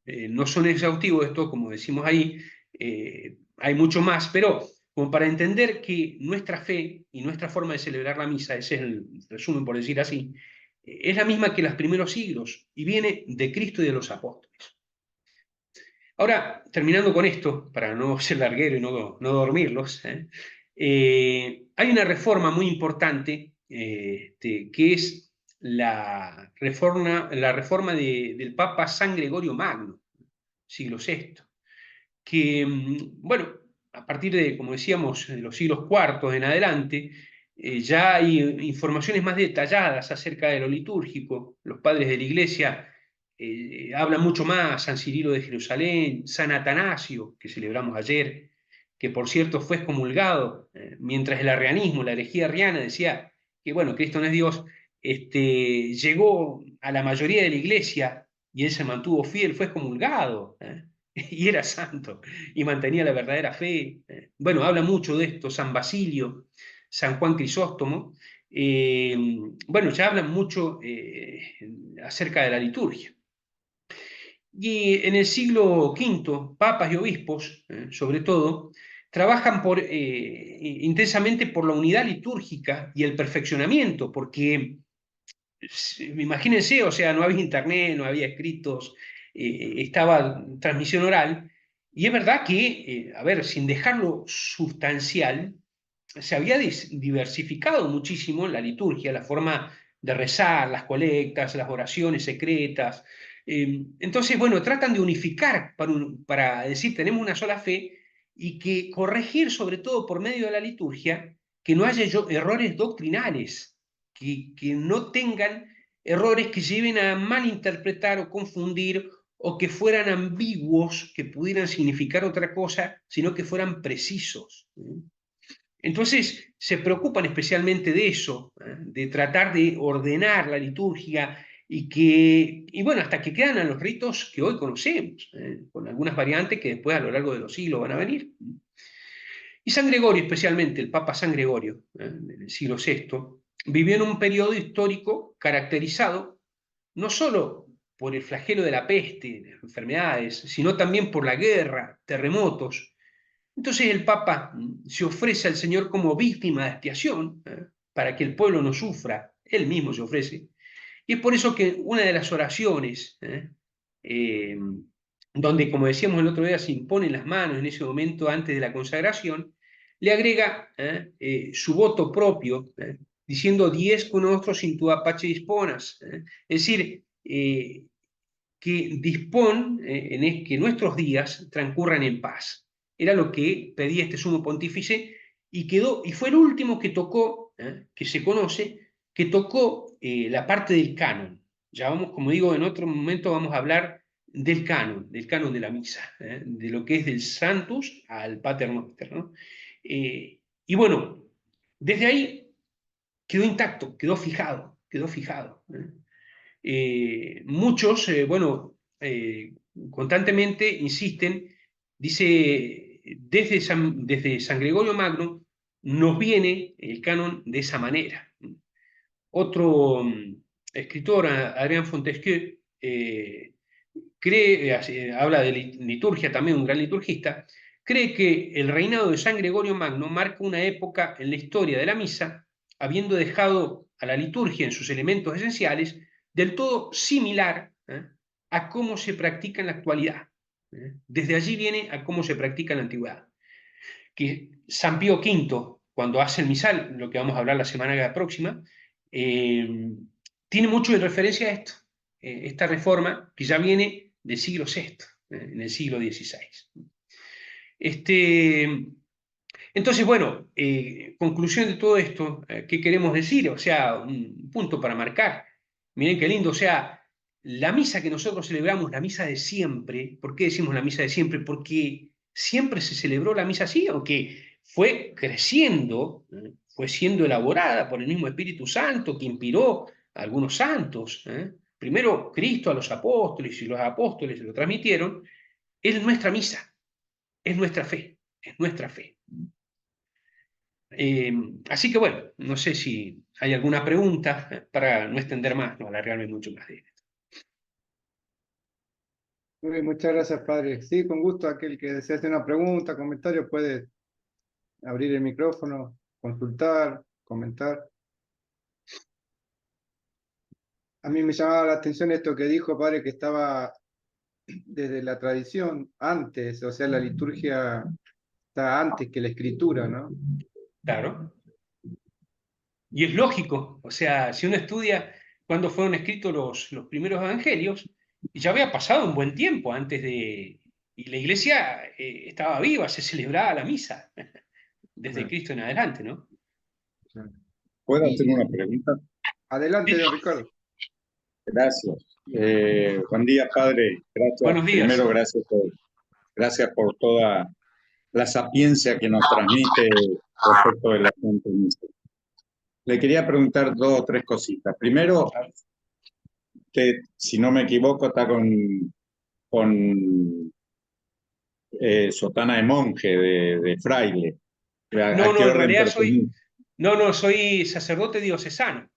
Speaker 1: no son exhaustivos esto, como decimos ahí, hay mucho más, pero como para entender que nuestra fe y nuestra forma de celebrar la misa, ese es el resumen por decir así, es la misma que los primeros siglos y viene de Cristo y de los apóstoles. Ahora, terminando con esto, para no ser larguero y no dormirlos, hay una reforma muy importante que es la reforma del Papa San Gregorio Magno, siglo VI, que, bueno, a partir de, como decíamos, de los siglos IV en adelante, ya hay informaciones más detalladas acerca de lo litúrgico. Los padres de la Iglesia hablan mucho más, San Cirilo de Jerusalén, San Atanasio, que celebramos ayer, que por cierto fue excomulgado, mientras el arrianismo, la herejía arriana, decía que, bueno, Cristo no es Dios, llegó a la mayoría de la Iglesia y él se mantuvo fiel, fue excomulgado. Y era santo y mantenía la verdadera fe. Bueno, habla mucho de esto San Basilio, San Juan Crisóstomo. Bueno, ya hablan mucho acerca de la liturgia. Y en el siglo V, papas y obispos, sobre todo, trabajan intensamente por la unidad litúrgica y el perfeccionamiento, porque imagínense, o sea, no había internet, no había escritos, estaba transmisión oral, y es verdad que, a ver, sin dejarlo sustancial, se había diversificado muchísimo la liturgia, la forma de rezar, las colectas, las oraciones secretas. Entonces, bueno, tratan de unificar para decir, tenemos una sola fe y que corregir, sobre todo por medio de la liturgia, que no haya errores doctrinales, que no tengan errores que lleven a malinterpretar o confundir o que fueran ambiguos, que pudieran significar otra cosa, sino que fueran precisos. Entonces se preocupan especialmente de eso, de tratar de ordenar la liturgia y bueno, hasta que quedan a los ritos que hoy conocemos, con algunas variantes que después a lo largo de los siglos van a venir. Y San Gregorio, especialmente el Papa San Gregorio, del siglo VI, vivió en un periodo histórico caracterizado no solo por el flagelo de la peste, las enfermedades, sino también por la guerra, terremotos. Entonces el Papa se ofrece al Señor como víctima de expiación, para que el pueblo no sufra, él mismo se ofrece. Y es por eso que una de las oraciones, eh, donde, como decíamos el otro día, se imponen las manos en ese momento antes de la consagración, le agrega su voto propio, diciendo: diez con nosotros in tua pace disponas. Es decir, que dispón que nuestros días transcurran en paz. Era lo que pedía este sumo pontífice y fue el último que tocó, que se conoce, que tocó la parte del canon. Ya vamos, como digo, en otro momento vamos a hablar del canon de la misa, de lo que es del Sanctus al Pater Noster, ¿no? Y bueno, desde ahí quedó intacto, quedó fijado. Muchos, bueno, constantemente insisten, dice, desde San Gregorio Magno nos viene el canon de esa manera. Otro escritor, Adrien Fontesquieu, habla de liturgia, también un gran liturgista, cree que el reinado de San Gregorio Magno marca una época en la historia de la misa, habiendo dejado a la liturgia en sus elementos esenciales del todo similar a cómo se practica en la actualidad. Desde allí viene a cómo se practica en la antigüedad. Que San Pío V, cuando hace el misal, lo que vamos a hablar la semana próxima, tiene mucho de referencia a esto, esta reforma que ya viene del siglo VI, en el siglo XVI. Entonces, bueno, conclusión de todo esto, ¿qué queremos decir? O sea, un punto para marcar. Miren qué lindo, o sea, la misa que nosotros celebramos, la misa de siempre. ¿Por qué decimos la misa de siempre? Porque siempre se celebró la misa así, aunque fue creciendo, fue siendo elaborada por el mismo Espíritu Santo que inspiró a algunos santos. Primero Cristo a los apóstoles y los apóstoles se lo transmitieron. Es nuestra misa, es nuestra fe, es nuestra fe. Así que bueno, no sé si hay alguna pregunta para no extender más, no alargarme mucho más de esto.
Speaker 2: Muy bien, muchas gracias, padre. Sí, con gusto, aquel que desea hacer una pregunta, comentario, puede abrir el micrófono, consultar, comentar. A mí me llamaba la atención esto que dijo, padre, que estaba desde la tradición antes, o sea, la liturgia está antes que la escritura, ¿no?
Speaker 1: Claro. Y es lógico, o sea, si uno estudia cuándo fueron escritos los primeros evangelios, ya había pasado un buen tiempo antes de... Y la iglesia estaba viva, se celebraba la misa desde
Speaker 2: Claro,
Speaker 1: Cristo en adelante, ¿no?
Speaker 2: claro.
Speaker 3: ¿Puedo hacer
Speaker 2: Y
Speaker 3: una pregunta?
Speaker 2: adelante, don Ricardo.
Speaker 3: Gracias. Buen día, padre. Gracias.
Speaker 1: Buenos días.
Speaker 3: Primero, gracias por toda la sapiencia que nos transmite respecto del asunto. Le quería preguntar dos o tres cositas. Primero, usted, si no me equivoco, está con sotana de monje, de fraile.
Speaker 1: No,
Speaker 3: ¿A qué
Speaker 1: no, en
Speaker 3: orden
Speaker 1: realidad soy...
Speaker 3: pertenece?
Speaker 1: No, no, soy sacerdote diocesano.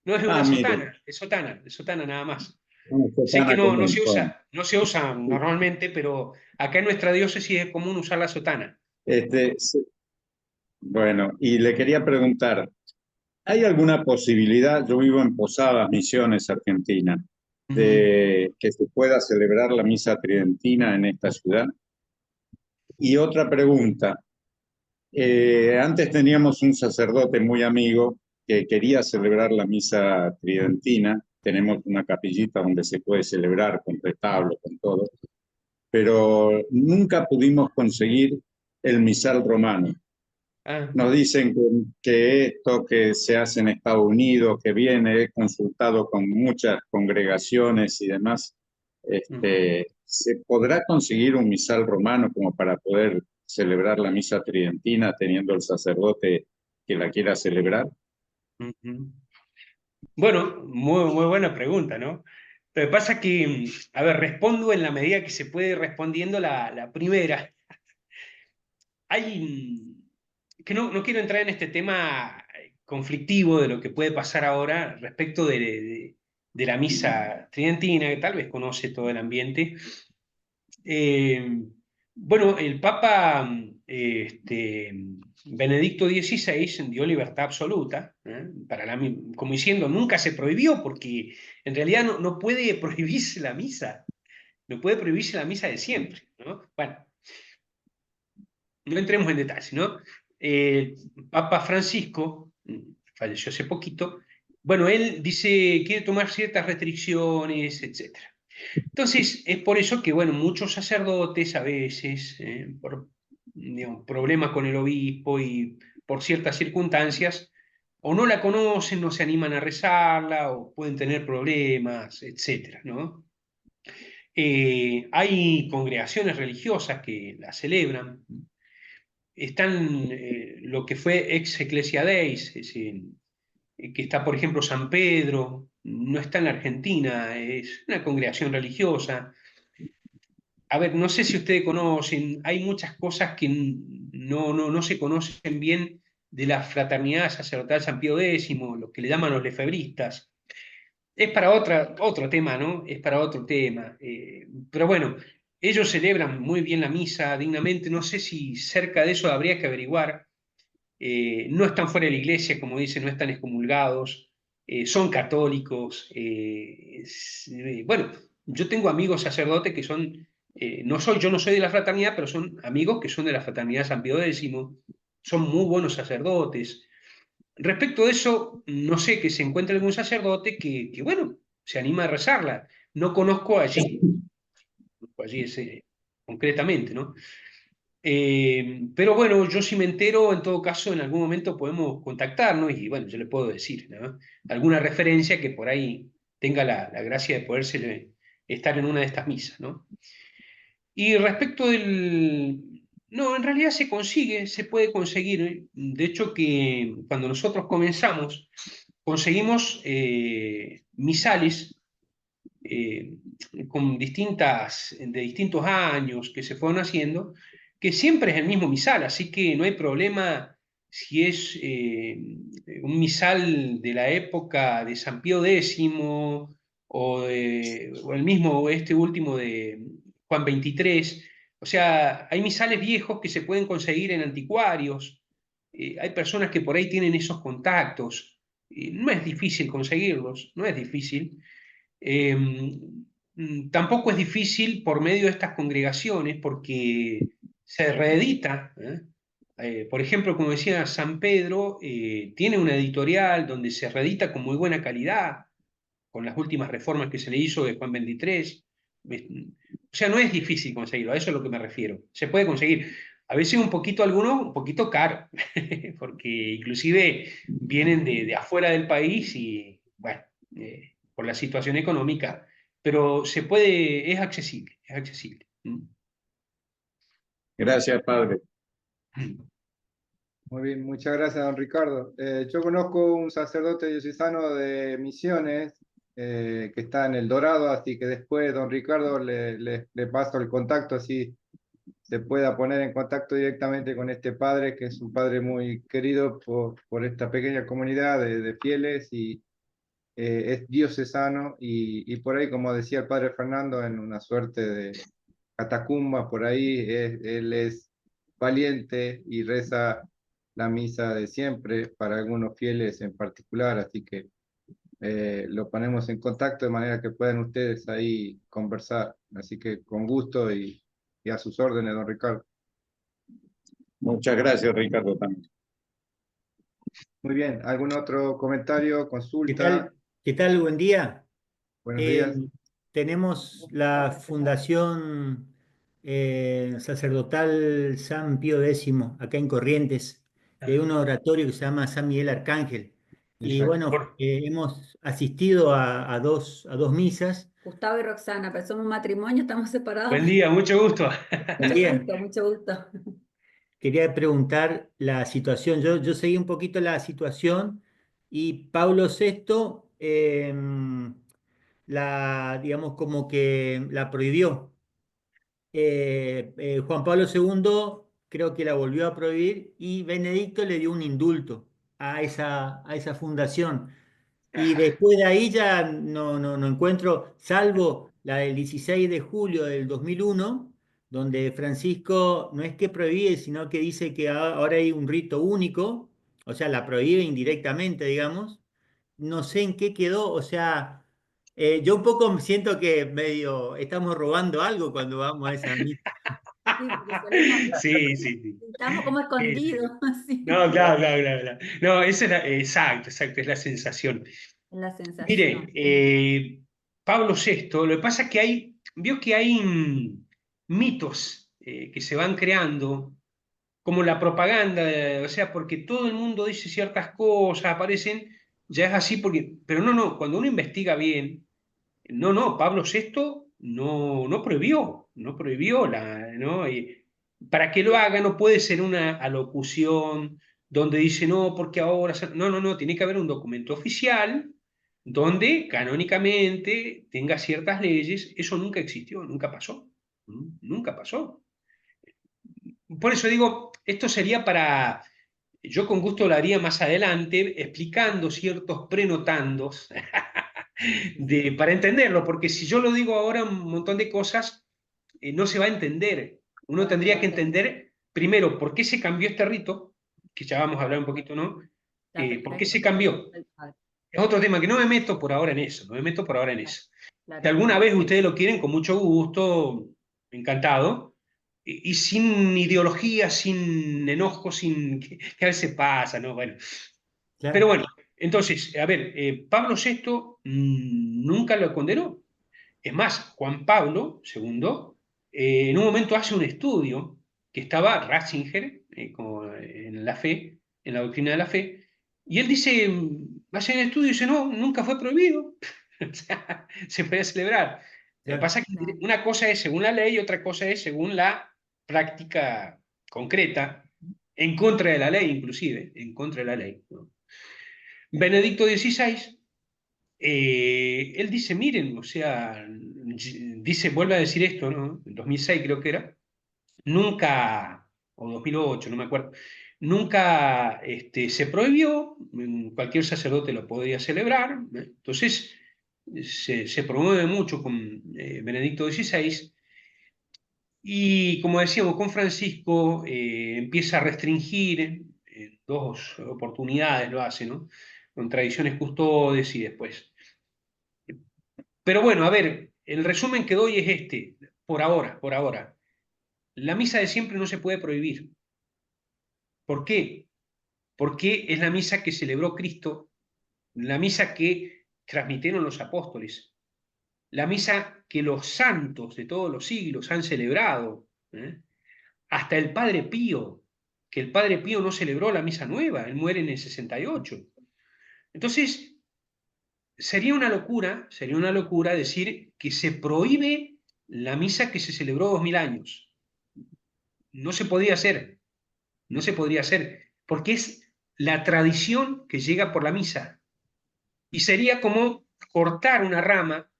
Speaker 1: No es
Speaker 3: Ah,
Speaker 1: una
Speaker 3: mire,
Speaker 1: sotana, es sotana nada más.
Speaker 3: una
Speaker 1: Sé que
Speaker 3: sotana
Speaker 1: no
Speaker 3: común.
Speaker 1: se
Speaker 3: Bueno,
Speaker 1: usa, no se usa
Speaker 3: sí.
Speaker 1: normalmente, pero acá en nuestra diócesis es común usar la sotana.
Speaker 3: Sí, bueno, y le quería preguntar, ¿hay alguna posibilidad, yo vivo en Posadas, Misiones, Argentina,
Speaker 1: Ujú.
Speaker 3: de que se pueda celebrar la misa tridentina en esta ciudad? Y otra pregunta, antes teníamos un sacerdote muy amigo que quería celebrar la misa tridentina, tenemos una capillita donde se puede celebrar con retablo, con todo, pero nunca pudimos conseguir el misal romano.
Speaker 1: Ah,
Speaker 3: Nos dicen que esto que se hace en Estados Unidos, que viene, he consultado con muchas congregaciones y demás,
Speaker 1: ujú.
Speaker 3: ¿se podrá conseguir un misal romano como para poder celebrar la misa tridentina teniendo el sacerdote que la quiera celebrar?
Speaker 1: Ujú. Bueno, muy buena pregunta, ¿no? Lo que pasa que, a ver, respondo en la medida que se puede ir respondiendo la primera. Hay, que no quiero entrar en este tema conflictivo de lo que puede pasar ahora respecto de la misa tridentina, que tal vez conoce todo el ambiente. Eh, bueno, el Papa Benedicto XVI dio libertad absoluta, para como diciendo, nunca se prohibió, porque en realidad no puede prohibirse la misa, no puede prohibirse la misa de siempre, ¿no? Bueno, no entremos en detalles, ¿no? El Papa Francisco, falleció hace poquito, bueno, él dice, quiere tomar ciertas restricciones, etcétera. Entonces, es por eso que, bueno, muchos sacerdotes a veces, por digamos, problemas con el obispo y por ciertas circunstancias, o no la conocen, no se animan a rezarla, o pueden tener problemas, etcétera, ¿no? Hay congregaciones religiosas que la celebran. Están lo que fue ex Ecclesia Deis, es decir, que está, por ejemplo, San Pedro, no está en la Argentina, es una congregación religiosa. A ver, no sé si ustedes conocen, hay muchas cosas que no se conocen bien de la fraternidad sacerdotal San Pío X, lo que le llaman los lefebristas. Es para otro tema, ¿no? Es para otro tema. Pero bueno, ellos celebran muy bien la misa dignamente. No sé si cerca de eso habría que averiguar. No están fuera de la iglesia, como dicen, no están excomulgados. Son católicos. Bueno, yo tengo amigos sacerdotes que son, yo no soy de la fraternidad, pero son amigos que son de la fraternidad San Pío X. Son muy buenos sacerdotes. Respecto de eso, no sé que se encuentre algún sacerdote bueno, se anima a rezarla. No conozco allí ese, concretamente, ¿no? Pero bueno, yo si me entero, en todo caso, en algún momento podemos contactarnos y bueno, yo le puedo decir, ¿no? Alguna referencia que por ahí tenga la gracia de poderse estar en una de estas misas, ¿no? Y respecto del... No, en realidad se consigue, se puede conseguir. De hecho, que cuando nosotros comenzamos, conseguimos misales eh, de distintos años que se fueron haciendo, que siempre es el mismo misal, así que no hay problema si es un misal de la época de San Pío X o el mismo, o este último de Juan XXIII. O sea, hay misales viejos que se pueden conseguir en anticuarios. Hay personas que por ahí tienen esos contactos. No es difícil conseguirlos, no es difícil. Eh, Tampoco es difícil por medio de estas congregaciones porque se reedita. Por ejemplo, como decía San Pedro, tiene una editorial donde se reedita con muy buena calidad, con las últimas reformas que se le hizo de Juan XXIII. O sea, no es difícil conseguirlo, a eso es a lo que me refiero. Se puede conseguir. A veces algunos un poquito caro, porque inclusive vienen de afuera del país y, bueno, por la situación económica, pero se puede, es accesible, es accesible.
Speaker 3: Gracias, padre.
Speaker 2: Muy bien, muchas gracias, don Ricardo. Yo conozco un sacerdote diocesano de Misiones que está en El Dorado, así que después, don Ricardo, le paso el contacto, así se pueda poner en contacto directamente con este padre, que es un padre muy querido por esta pequeña comunidad de fieles y es diocesano y por ahí, como decía el padre Fernando, en una suerte de catacumba, por ahí él es valiente y reza la misa de siempre para algunos fieles en particular, así que lo ponemos en contacto de manera que puedan ustedes ahí conversar. Así que con gusto y a sus órdenes, don Ricardo.
Speaker 3: Muchas gracias, Ricardo, también.
Speaker 2: Muy bien, ¿algún otro comentario,
Speaker 4: ¿Qué
Speaker 2: consulta?
Speaker 4: tal? ¿Qué tal? Buen día.
Speaker 2: Buenos
Speaker 4: Eh,
Speaker 2: días.
Speaker 4: Tenemos la Fundación Sacerdotal San Pío X acá en Corrientes, que hay un oratorio que se llama San Miguel Arcángel. Y
Speaker 2: Exacto.
Speaker 4: bueno, hemos asistido a dos misas.
Speaker 5: Gustavo y Roxana, pero somos un matrimonio, estamos separados.
Speaker 1: Buen día, mucho gusto.
Speaker 4: Buen
Speaker 5: Mucho
Speaker 4: día.
Speaker 5: gusto, mucho gusto.
Speaker 4: Quería preguntar la situación. Yo seguí un poquito la situación y Pablo VI digamos, como que la prohibió. Juan Pablo II creo que la volvió a prohibir y Benedicto le dio un indulto a esa fundación. Y
Speaker 1: Ajá.
Speaker 4: después de ahí ya no encuentro, salvo la del 16 de julio del 2001, donde Francisco no es que prohíbe, sino que dice que ahora hay un rito único, o sea, la prohíbe indirectamente, digamos. No sé en qué quedó, o sea, yo un poco siento que medio estamos robando algo cuando vamos a esa misa.
Speaker 5: Sí, porque solemos,
Speaker 1: Sí, sí, sí.
Speaker 5: estamos como
Speaker 1: Sí,
Speaker 5: escondidos,
Speaker 1: sí.
Speaker 5: así,
Speaker 1: No, claro, claro, claro, claro. No, esa es exacto, exacto, es la sensación.
Speaker 5: en la sensación.
Speaker 1: Mire, Pablo VI, lo que pasa es que vio que hay mitos que se van creando, como la propaganda, o sea, porque todo el mundo dice ciertas cosas, aparecen, ya es así, pero no, cuando uno investiga bien, no, Pablo VI no prohibió ¿no? Y para que lo haga no puede ser una alocución donde dice, no, porque ahora, no, tiene que haber un documento oficial donde canónicamente tenga ciertas leyes. Eso nunca existió, nunca pasó, nunca pasó. Por eso digo, esto sería yo con gusto lo haría más adelante, explicando ciertos prenotandos para entenderlo, porque si yo lo digo ahora un montón de cosas, no se va a entender. Uno tendría que entender primero por qué se cambió este rito, que ya vamos a hablar un poquito, ¿no?
Speaker 5: La
Speaker 1: ¿Por qué
Speaker 5: preferencia
Speaker 1: se cambió?
Speaker 5: del padre.
Speaker 1: Es otro tema que no me meto por ahora en eso, no me meto por ahora en
Speaker 5: Claro,
Speaker 1: eso. Si
Speaker 5: claro.
Speaker 1: alguna vez ustedes lo quieren, con mucho gusto, encantado, y sin ideología, sin enojo, que a veces pasa, ¿no? Bueno, pero
Speaker 4: Claro.
Speaker 1: bueno, entonces, a ver, Pablo VI nunca lo condenó. Es más, Juan Pablo II en un momento hace un estudio que estaba Ratzinger como en la fe, en la doctrina de la fe, y él dice, hace el estudio y dice, no, nunca fue prohibido. O sea, se puede celebrar.
Speaker 4: Claro.
Speaker 1: Pasa que
Speaker 5: Claro.
Speaker 1: una cosa es según la ley y otra cosa es según la práctica concreta, en contra de la ley inclusive, en contra de la ley, ¿no? Benedicto XVI él dice, miren, o sea, vuelve a decir esto, ¿no? En 2006 creo que era, nunca, o 2008, no me acuerdo, nunca se prohibió, cualquier sacerdote lo podía celebrar, ¿eh? Entonces se promueve mucho con Benedicto XVI y como decíamos, con Francisco empieza a restringir, en dos oportunidades lo hace, ¿no? Con tradiciones custodes y después. Pero bueno, a ver, el resumen que doy es este, por ahora, por ahora. La misa de siempre no se puede prohibir. ¿Por qué? Porque es la misa que celebró Cristo, la misa que transmitieron los apóstoles, la misa que los santos de todos los siglos han celebrado, ¿eh? Hasta el Padre Pío, que el Padre Pío no celebró la misa nueva, él muere en el 68. Entonces, sería una locura decir que se prohíbe la misa que se celebró 2000 años. No se podía hacer, no se podría hacer, porque es la tradición que llega por la misa. Y sería como cortar una rama,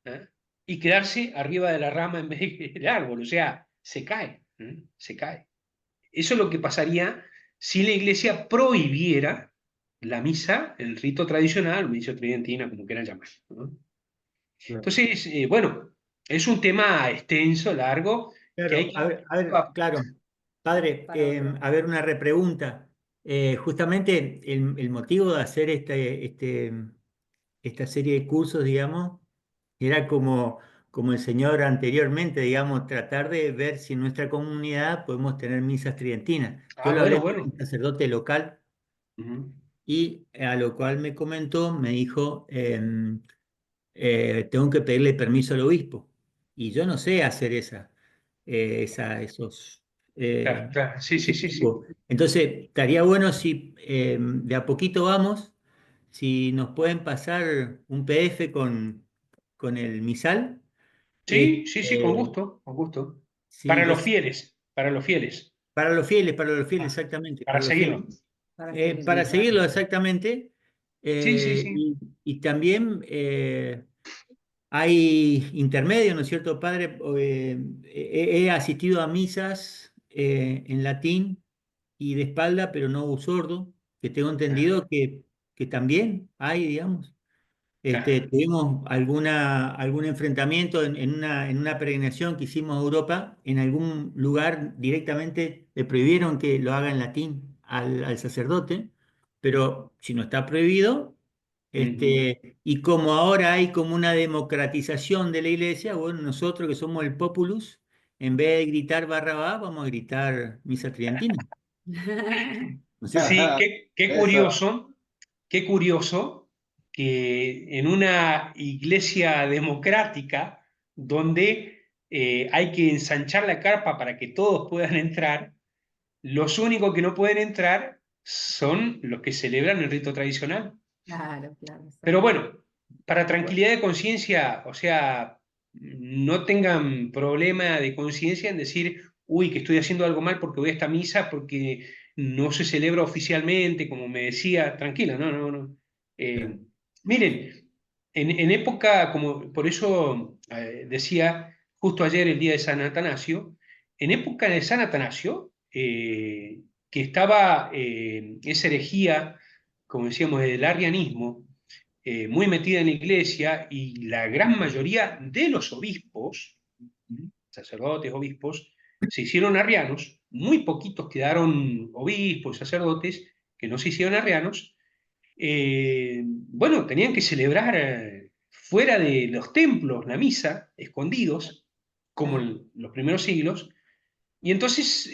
Speaker 1: ¿eh? Y quedarse arriba de la rama en vez del árbol, o sea, se cae, ¿eh? Se cae. Eso es lo que pasaría si la iglesia prohibiera la misa, el rito tradicional, misa tridentina, como quieran llamar, ¿no?
Speaker 2: Claro.
Speaker 1: Entonces, bueno, es un tema extenso, largo, que hay
Speaker 4: Claro,
Speaker 1: que...
Speaker 4: claro. Padre,
Speaker 5: Para otro.
Speaker 4: a ver una repregunta. Justamente el motivo de hacer esta serie de cursos, digamos, era como el señor anteriormente, digamos, tratar de ver si en nuestra comunidad podemos tener misas tridentinas. Yo
Speaker 1: Ah,
Speaker 4: lo
Speaker 1: bueno,
Speaker 4: hablé con
Speaker 1: bueno.
Speaker 4: un sacerdote local
Speaker 1: Ujú.
Speaker 4: y a lo cual me comentó, me dijo, tengo que pedirle permiso al obispo. Y yo no sé hacer esos,
Speaker 1: Claro,
Speaker 4: eh,
Speaker 1: claro, sí, sí,
Speaker 4: ese
Speaker 1: sí, sí.
Speaker 4: tipo. Entonces, estaría bueno si de a poquito vamos, si nos pueden pasar un PDF con el misal.
Speaker 1: Sí, sí, sí, con
Speaker 4: Este,
Speaker 1: gusto, con gusto.
Speaker 4: sí,
Speaker 1: Para los fieles,
Speaker 4: para los fieles,
Speaker 1: ah,
Speaker 4: exactamente,
Speaker 1: para
Speaker 4: para los fieles.
Speaker 1: seguirlo.
Speaker 5: Para seguir.
Speaker 4: Para seguirlo exactamente.
Speaker 1: Sí, sí,
Speaker 4: eh,
Speaker 1: sí.
Speaker 4: y también hay intermedios, ¿no es cierto, padre? He asistido a misas en latín y de espalda, pero no sordo, que tengo entendido que también hay, digamos.
Speaker 1: Claro.
Speaker 4: Tuvimos algún enfrentamiento en una peregrinación que hicimos a Europa, en algún lugar directamente le prohibieron que lo haga en latín al sacerdote, pero si no está prohibido,
Speaker 1: Ujú.
Speaker 4: y como ahora hay como una democratización de la iglesia, bueno, nosotros que somos el populus, en vez de gritar Barrabás, vamos a gritar Misa Tridentina. ¿No es cierto?
Speaker 1: Sí,
Speaker 2: Eso.
Speaker 1: qué curioso que en una iglesia democrática donde hay que ensanchar la carpa para que todos puedan entrar, los únicos que no pueden entrar son los que celebran el rito tradicional.
Speaker 5: Claro, claro,
Speaker 1: Pero
Speaker 5: son.
Speaker 1: bueno, para tranquilidad de conciencia, o sea, no tengan problema de conciencia en decir, uy, que estoy haciendo algo mal porque voy a esta misa, porque no se celebra oficialmente, como me decía, tranquila, no, no, no. Eh, miren, en época, como por eso decía justo ayer el día de San Atanasio, en época de San Atanasio, que estaba esa herejía, como decíamos, del arrianismo, muy metida en la iglesia y la gran mayoría de los obispos, sacerdotes, obispos, se hicieron arrianos, muy poquitos quedaron obispos, sacerdotes, que no se hicieron arrianos, bueno, tenían que celebrar fuera de los templos la misa, escondidos, como
Speaker 5: Claro.
Speaker 1: en los primeros siglos, y entonces,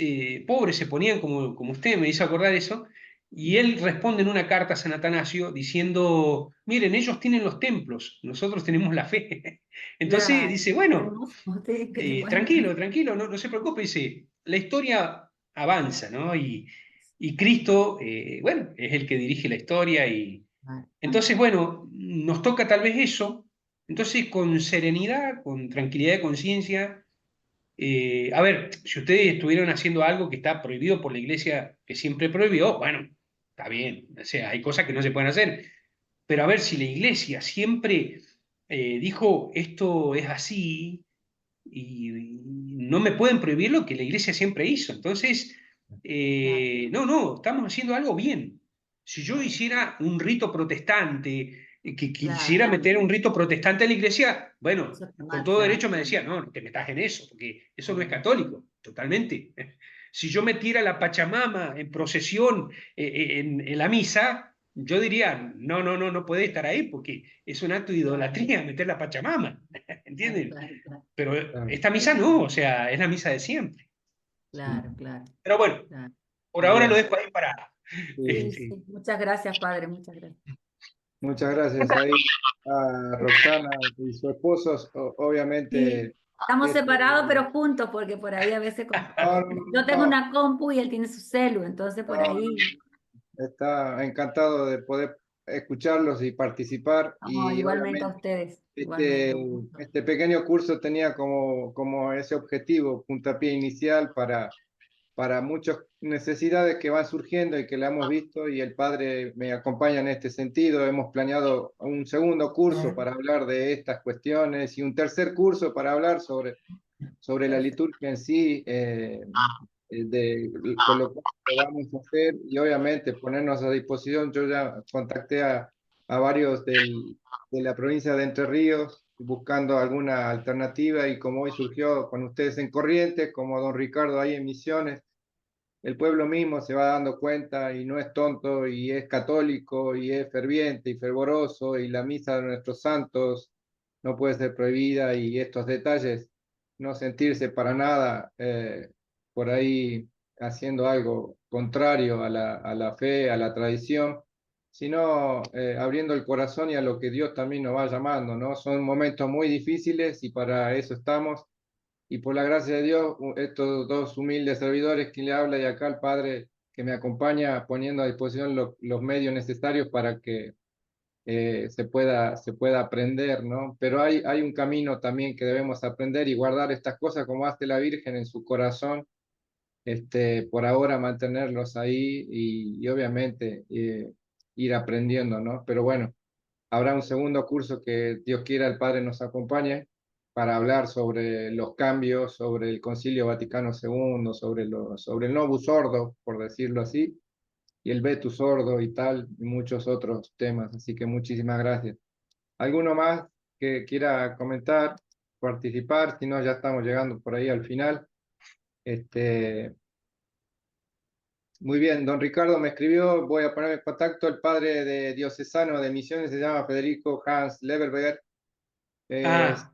Speaker 1: pobres se ponían, como usted me hizo acordar eso, y él responde en una carta a San Atanasio diciendo, miren, ellos tienen los templos, nosotros tenemos la fe. Entonces
Speaker 5: Claro,
Speaker 1: dice,
Speaker 5: qué
Speaker 1: bueno,
Speaker 5: hermoso. Sí, que te
Speaker 1: tranquilo,
Speaker 5: cuentan.
Speaker 1: tranquilo, no se preocupe, dice, la historia avanza, ¿no? Y Cristo, bueno, es el que dirige la historia y
Speaker 5: Claro,
Speaker 1: entonces, bueno, nos toca tal vez eso, entonces con serenidad, con tranquilidad de conciencia a ver, si ustedes estuvieron haciendo algo que está prohibido por la iglesia, que siempre prohibió, bueno, está bien, o sea, hay cosas que no se pueden hacer, pero a ver, si la iglesia siempre dijo esto es así y no me pueden prohibir lo que la iglesia siempre hizo, entonces,
Speaker 5: claro,
Speaker 1: no, no, estamos haciendo algo bien. Si yo
Speaker 5: claro,
Speaker 1: hiciera un rito protestante, que quisiera
Speaker 5: claro.
Speaker 1: meter un rito protestante en la iglesia, bueno,
Speaker 5: Eso está
Speaker 1: con
Speaker 5: mal,
Speaker 1: todo
Speaker 5: claro.
Speaker 1: derecho me decía, no, no te metas en eso, porque eso no es
Speaker 5: Sí,
Speaker 1: católico, totalmente. Si yo metiera la Pachamama en procesión en la misa, yo diría, no, no, no, no puede estar ahí, porque es un acto de
Speaker 5: claro,
Speaker 1: idolatría meter la Pachamama,
Speaker 5: claro,
Speaker 1: ¿entienden?
Speaker 5: claro, claro,
Speaker 1: Pero
Speaker 2: Claro.
Speaker 1: esta misa no, o sea, es la misa de siempre.
Speaker 5: claro, claro,
Speaker 1: Pero bueno,
Speaker 5: claro.
Speaker 1: por
Speaker 2: Muy
Speaker 1: ahora lo
Speaker 2: bien.
Speaker 1: dejo ahí para...
Speaker 2: Sí.
Speaker 5: Sí,
Speaker 1: Este,
Speaker 5: sí. Muchas gracias, padre, muchas gracias.
Speaker 2: Muchas gracias ahí a Roxana y su esposo.
Speaker 5: Sí,
Speaker 2: Obviamente,
Speaker 5: estamos
Speaker 2: este,
Speaker 5: separados, pero juntos, porque por ahí a veces
Speaker 2: no,
Speaker 5: yo tengo
Speaker 2: no,
Speaker 5: una compu y él tiene su celu, entonces por
Speaker 2: no,
Speaker 5: ahí,
Speaker 2: está encantado de poder escucharlos y participar.
Speaker 5: no,
Speaker 2: Y
Speaker 5: igualmente a
Speaker 2: obviamente,
Speaker 5: ustedes, igualmente
Speaker 2: este,
Speaker 5: un gusto.
Speaker 2: este pequeño curso tenía como ese objetivo, puntapié inicial para muchas necesidades que van surgiendo y que la hemos visto y el padre me acompaña en este sentido. Hemos planeado un segundo curso para hablar de estas cuestiones y un tercer curso para hablar sobre la
Speaker 5: Perfecto.
Speaker 2: liturgia en sí, con lo que vamos a hacer y obviamente ponernos a disposición. Yo ya contacté a varios de la provincia de Entre Ríos buscando alguna alternativa y como hoy surgió con ustedes en Corrientes, como don Ricardo ahí en Misiones, el pueblo mismo se va dando cuenta y no es tonto y es católico y es ferviente y fervoroso y la misa de nuestros santos no puede ser prohibida y estos detalles, no sentirse para nada por ahí haciendo algo contrario a la fe, a la tradición, sino abriendo el corazón y a lo que Dios también nos va llamando, ¿no? Son momentos muy difíciles y para eso estamos y por la gracia de Dios, estos dos humildes servidores que le habla y acá el Padre que me acompaña poniendo a disposición los medios necesarios para que se pueda aprender, ¿no? Pero hay un camino también que debemos aprender y guardar estas cosas como hace la Virgen en su corazón, por ahora mantenerlos ahí y obviamente ir aprendiendo, ¿no? Pero bueno, habrá un segundo curso que Dios quiera el Padre nos acompañe para hablar sobre los cambios, sobre el Concilio Vaticano II, sobre el Novus Ordo, por decirlo así, y el Vetus Ordo y tal, y muchos otros temas. Así que muchísimas gracias. ¿Alguno más que quiera comentar, participar? Si no, ya estamos llegando por ahí al final. Muy bien, don Ricardo me escribió, voy a poner en contacto, el padre de diocesano de Misiones se llama Federico Hans Leverberger, es
Speaker 1: Ah,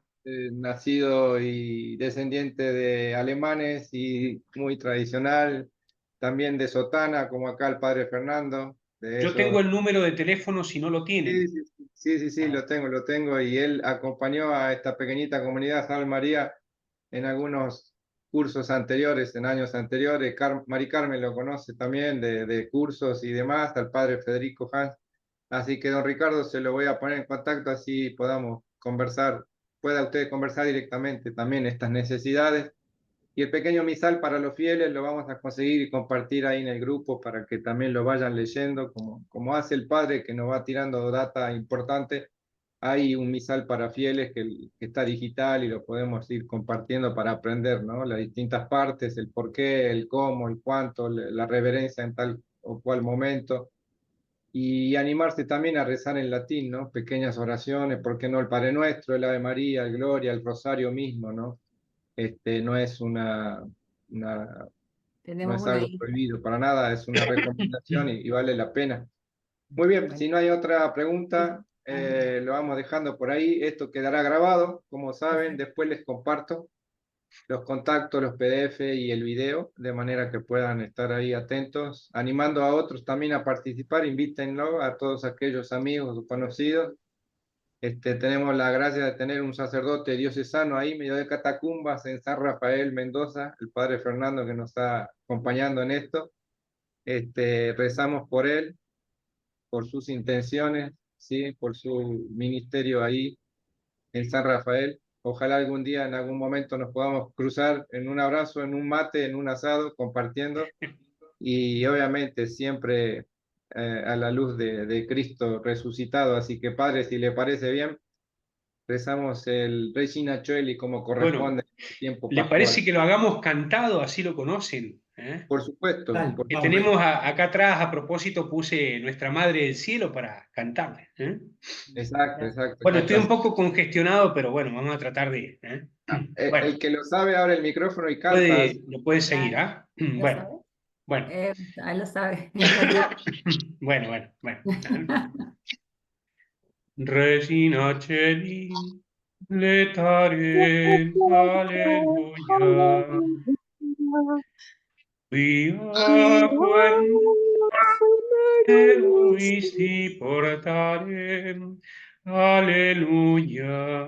Speaker 2: nacido y descendiente de alemanes y muy tradicional, también de sotana, como acá el padre Fernando, de
Speaker 1: yo tengo
Speaker 2: esos.
Speaker 1: el número de teléfono si no lo
Speaker 2: Sí,
Speaker 1: tienen.
Speaker 2: sí, sí, sí, sí, lo tengo, y él acompañó a esta pequeñita comunidad Salve María en algunos cursos anteriores, en años anteriores. Mari Carmen lo conoce también de cursos y demás, al padre Federico Hans. Así que, don Ricardo, se lo voy a poner en contacto, así podamos conversar, pueda usted conversar directamente también estas necesidades. Y el pequeño misal para los fieles lo vamos a conseguir y compartir ahí en el grupo para que también lo vayan leyendo, como hace el padre que nos va tirando data importante. Hay un misal para fieles que está digital y lo podemos ir compartiendo para aprender, ¿no? Las distintas partes, el por qué, el cómo, el cuánto, la reverencia en tal o cual momento. Y animarse también a rezar en latín, ¿no? Pequeñas oraciones, ¿por qué no? El Padre Nuestro, el Ave María, el Gloria, el Rosario mismo, ¿no? No es una, no
Speaker 5: Tenemos
Speaker 2: es
Speaker 5: una
Speaker 2: algo
Speaker 5: ahí.
Speaker 2: prohibido para nada, es una recomendación y vale la pena. Muy bien, si no hay otra pregunta, lo vamos dejando por ahí. Esto quedará grabado, como saben, después les comparto los contactos, los PDF y el video, de manera que puedan estar ahí atentos, animando a otros también a participar, invítenlo a todos aquellos amigos o conocidos. Tenemos la gracia de tener un sacerdote diocesano ahí, medio de catacumbas, en San Rafael, Mendoza, el padre Fernando que nos está acompañando en esto. Rezamos por él, por sus intenciones, ¿sí? Por su ministerio ahí en San Rafael. Ojalá algún día, en algún momento, nos podamos cruzar en un abrazo, en un mate, en un asado, compartiendo. Y obviamente siempre a la luz de Cristo resucitado. Así que, Padre, si le parece bien, rezamos el Regina Coeli como
Speaker 1: Bueno,
Speaker 2: corresponde en el tiempo
Speaker 1: ¿le
Speaker 2: pascual.
Speaker 1: parece que lo hagamos cantado? Así lo conocen. ¿Eh?
Speaker 2: Por supuesto,
Speaker 4: Dale,
Speaker 2: por
Speaker 1: Que
Speaker 4: vamos.
Speaker 1: tenemos acá atrás, a propósito, puse Nuestra Madre del Cielo para cantarle. ¿Eh?
Speaker 2: exacto, exacto,
Speaker 1: Bueno, estoy
Speaker 2: exacto.
Speaker 1: un poco congestionado, pero bueno, vamos a tratar de. Bueno,
Speaker 2: El que lo sabe abre el micrófono y canta.
Speaker 1: lo puede seguir, ¿ah?
Speaker 5: ¿Lo sabe?
Speaker 1: Bueno, bueno,
Speaker 5: Ahí lo sabe. Está bien.
Speaker 1: bueno. Regina Celi, letare, alleluia. Via quem eruisti portare, alleluia.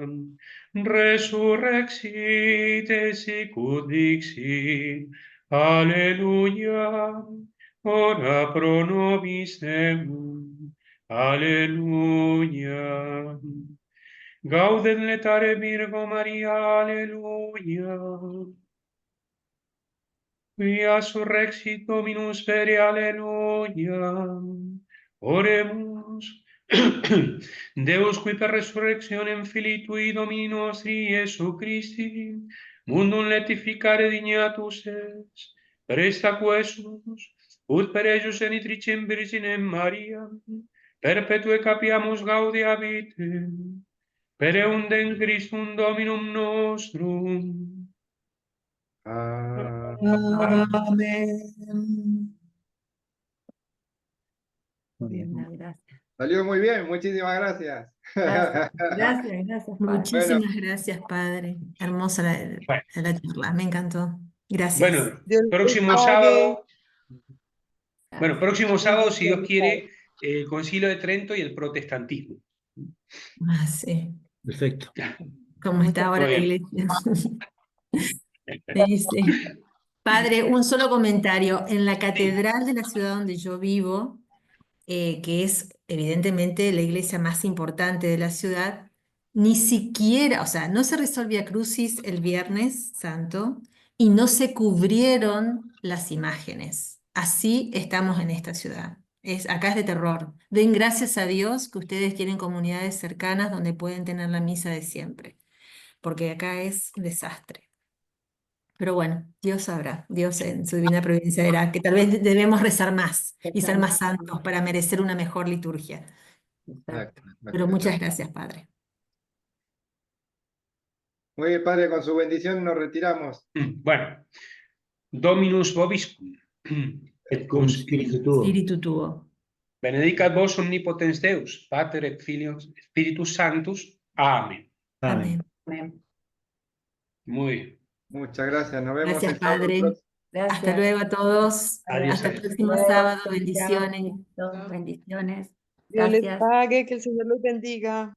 Speaker 1: Resurrexite sicut dixit, alleluia. Ora pro nobis Deum, alleluia. Gaudet letare Virgo Maria, alleluia. Via surrexit Dominus vere, alleluia. Oremus. Deus qui per resurrectionem Filii Tui Domini nostri Iesu Christi, mundum letificare dignatus es, presta quesus, ut per ejus genitricem Virginem Maria, perpetue capiamus gaudia vitae, per eundem Christum Dominum nostrum.
Speaker 2: Ah,
Speaker 4: Amén. Muy bien.
Speaker 5: Gracias.
Speaker 2: salió muy bien, muchísimas gracias.
Speaker 5: Gracias, padre.
Speaker 6: Muchísimas gracias, padre. Hermosa
Speaker 1: Bueno,
Speaker 6: la charla, me encantó. Gracias.
Speaker 1: bueno,
Speaker 7: Dios les
Speaker 1: próximo
Speaker 7: pague.
Speaker 1: sábado. Bueno, próximo sábado, si Dios
Speaker 7: Bendiciones,
Speaker 1: quiere, el Concilio de Trento y el protestantismo.
Speaker 6: Ah, sí,
Speaker 4: Perfecto.
Speaker 6: como está
Speaker 1: Muy
Speaker 6: ahora la
Speaker 1: bien.
Speaker 6: iglesia. Sí, sí. Padre, un solo comentario. En la catedral de la ciudad donde yo vivo, que es evidentemente la iglesia más importante de la ciudad, ni siquiera, o sea, no se rezó el Vía Crucis el Viernes Santo y no se cubrieron las imágenes. Así estamos en esta ciudad. Acá es de terror. Den gracias a Dios que ustedes tienen comunidades cercanas donde pueden tener la misa de siempre. porque acá es un desastre. Pero bueno, Dios sabrá, Dios en su divina providencia verá que tal vez debemos rezar más y ser más santos para merecer una mejor liturgia.
Speaker 2: Exacto,
Speaker 6: Pero muchas
Speaker 2: exacto.
Speaker 6: gracias, Padre.
Speaker 2: Muy bien, padre, con su bendición nos retiramos.
Speaker 1: Bueno, Dominus vobiscum.
Speaker 4: Et cum spiritu tuo.
Speaker 6: Espíritu tuo.
Speaker 1: Benedicat vos omnipotens Deus, Pater et Filius, Spiritus Sanctus. Amén.
Speaker 4: Amén.
Speaker 5: Amén.
Speaker 1: Muy bien.
Speaker 2: Muchas gracias. Nos vemos
Speaker 6: Gracias,
Speaker 2: el sábado
Speaker 6: Padre.
Speaker 2: próximo.
Speaker 5: Gracias.
Speaker 6: Hasta luego a todos.
Speaker 1: Adiós,
Speaker 6: Hasta el
Speaker 1: adiós.
Speaker 6: próximo
Speaker 5: Luego,
Speaker 6: sábado.
Speaker 5: chao,
Speaker 6: Bendiciones.
Speaker 5: bendiciones.
Speaker 7: Dios les
Speaker 5: Gracias.
Speaker 7: pague, que el Señor los bendiga.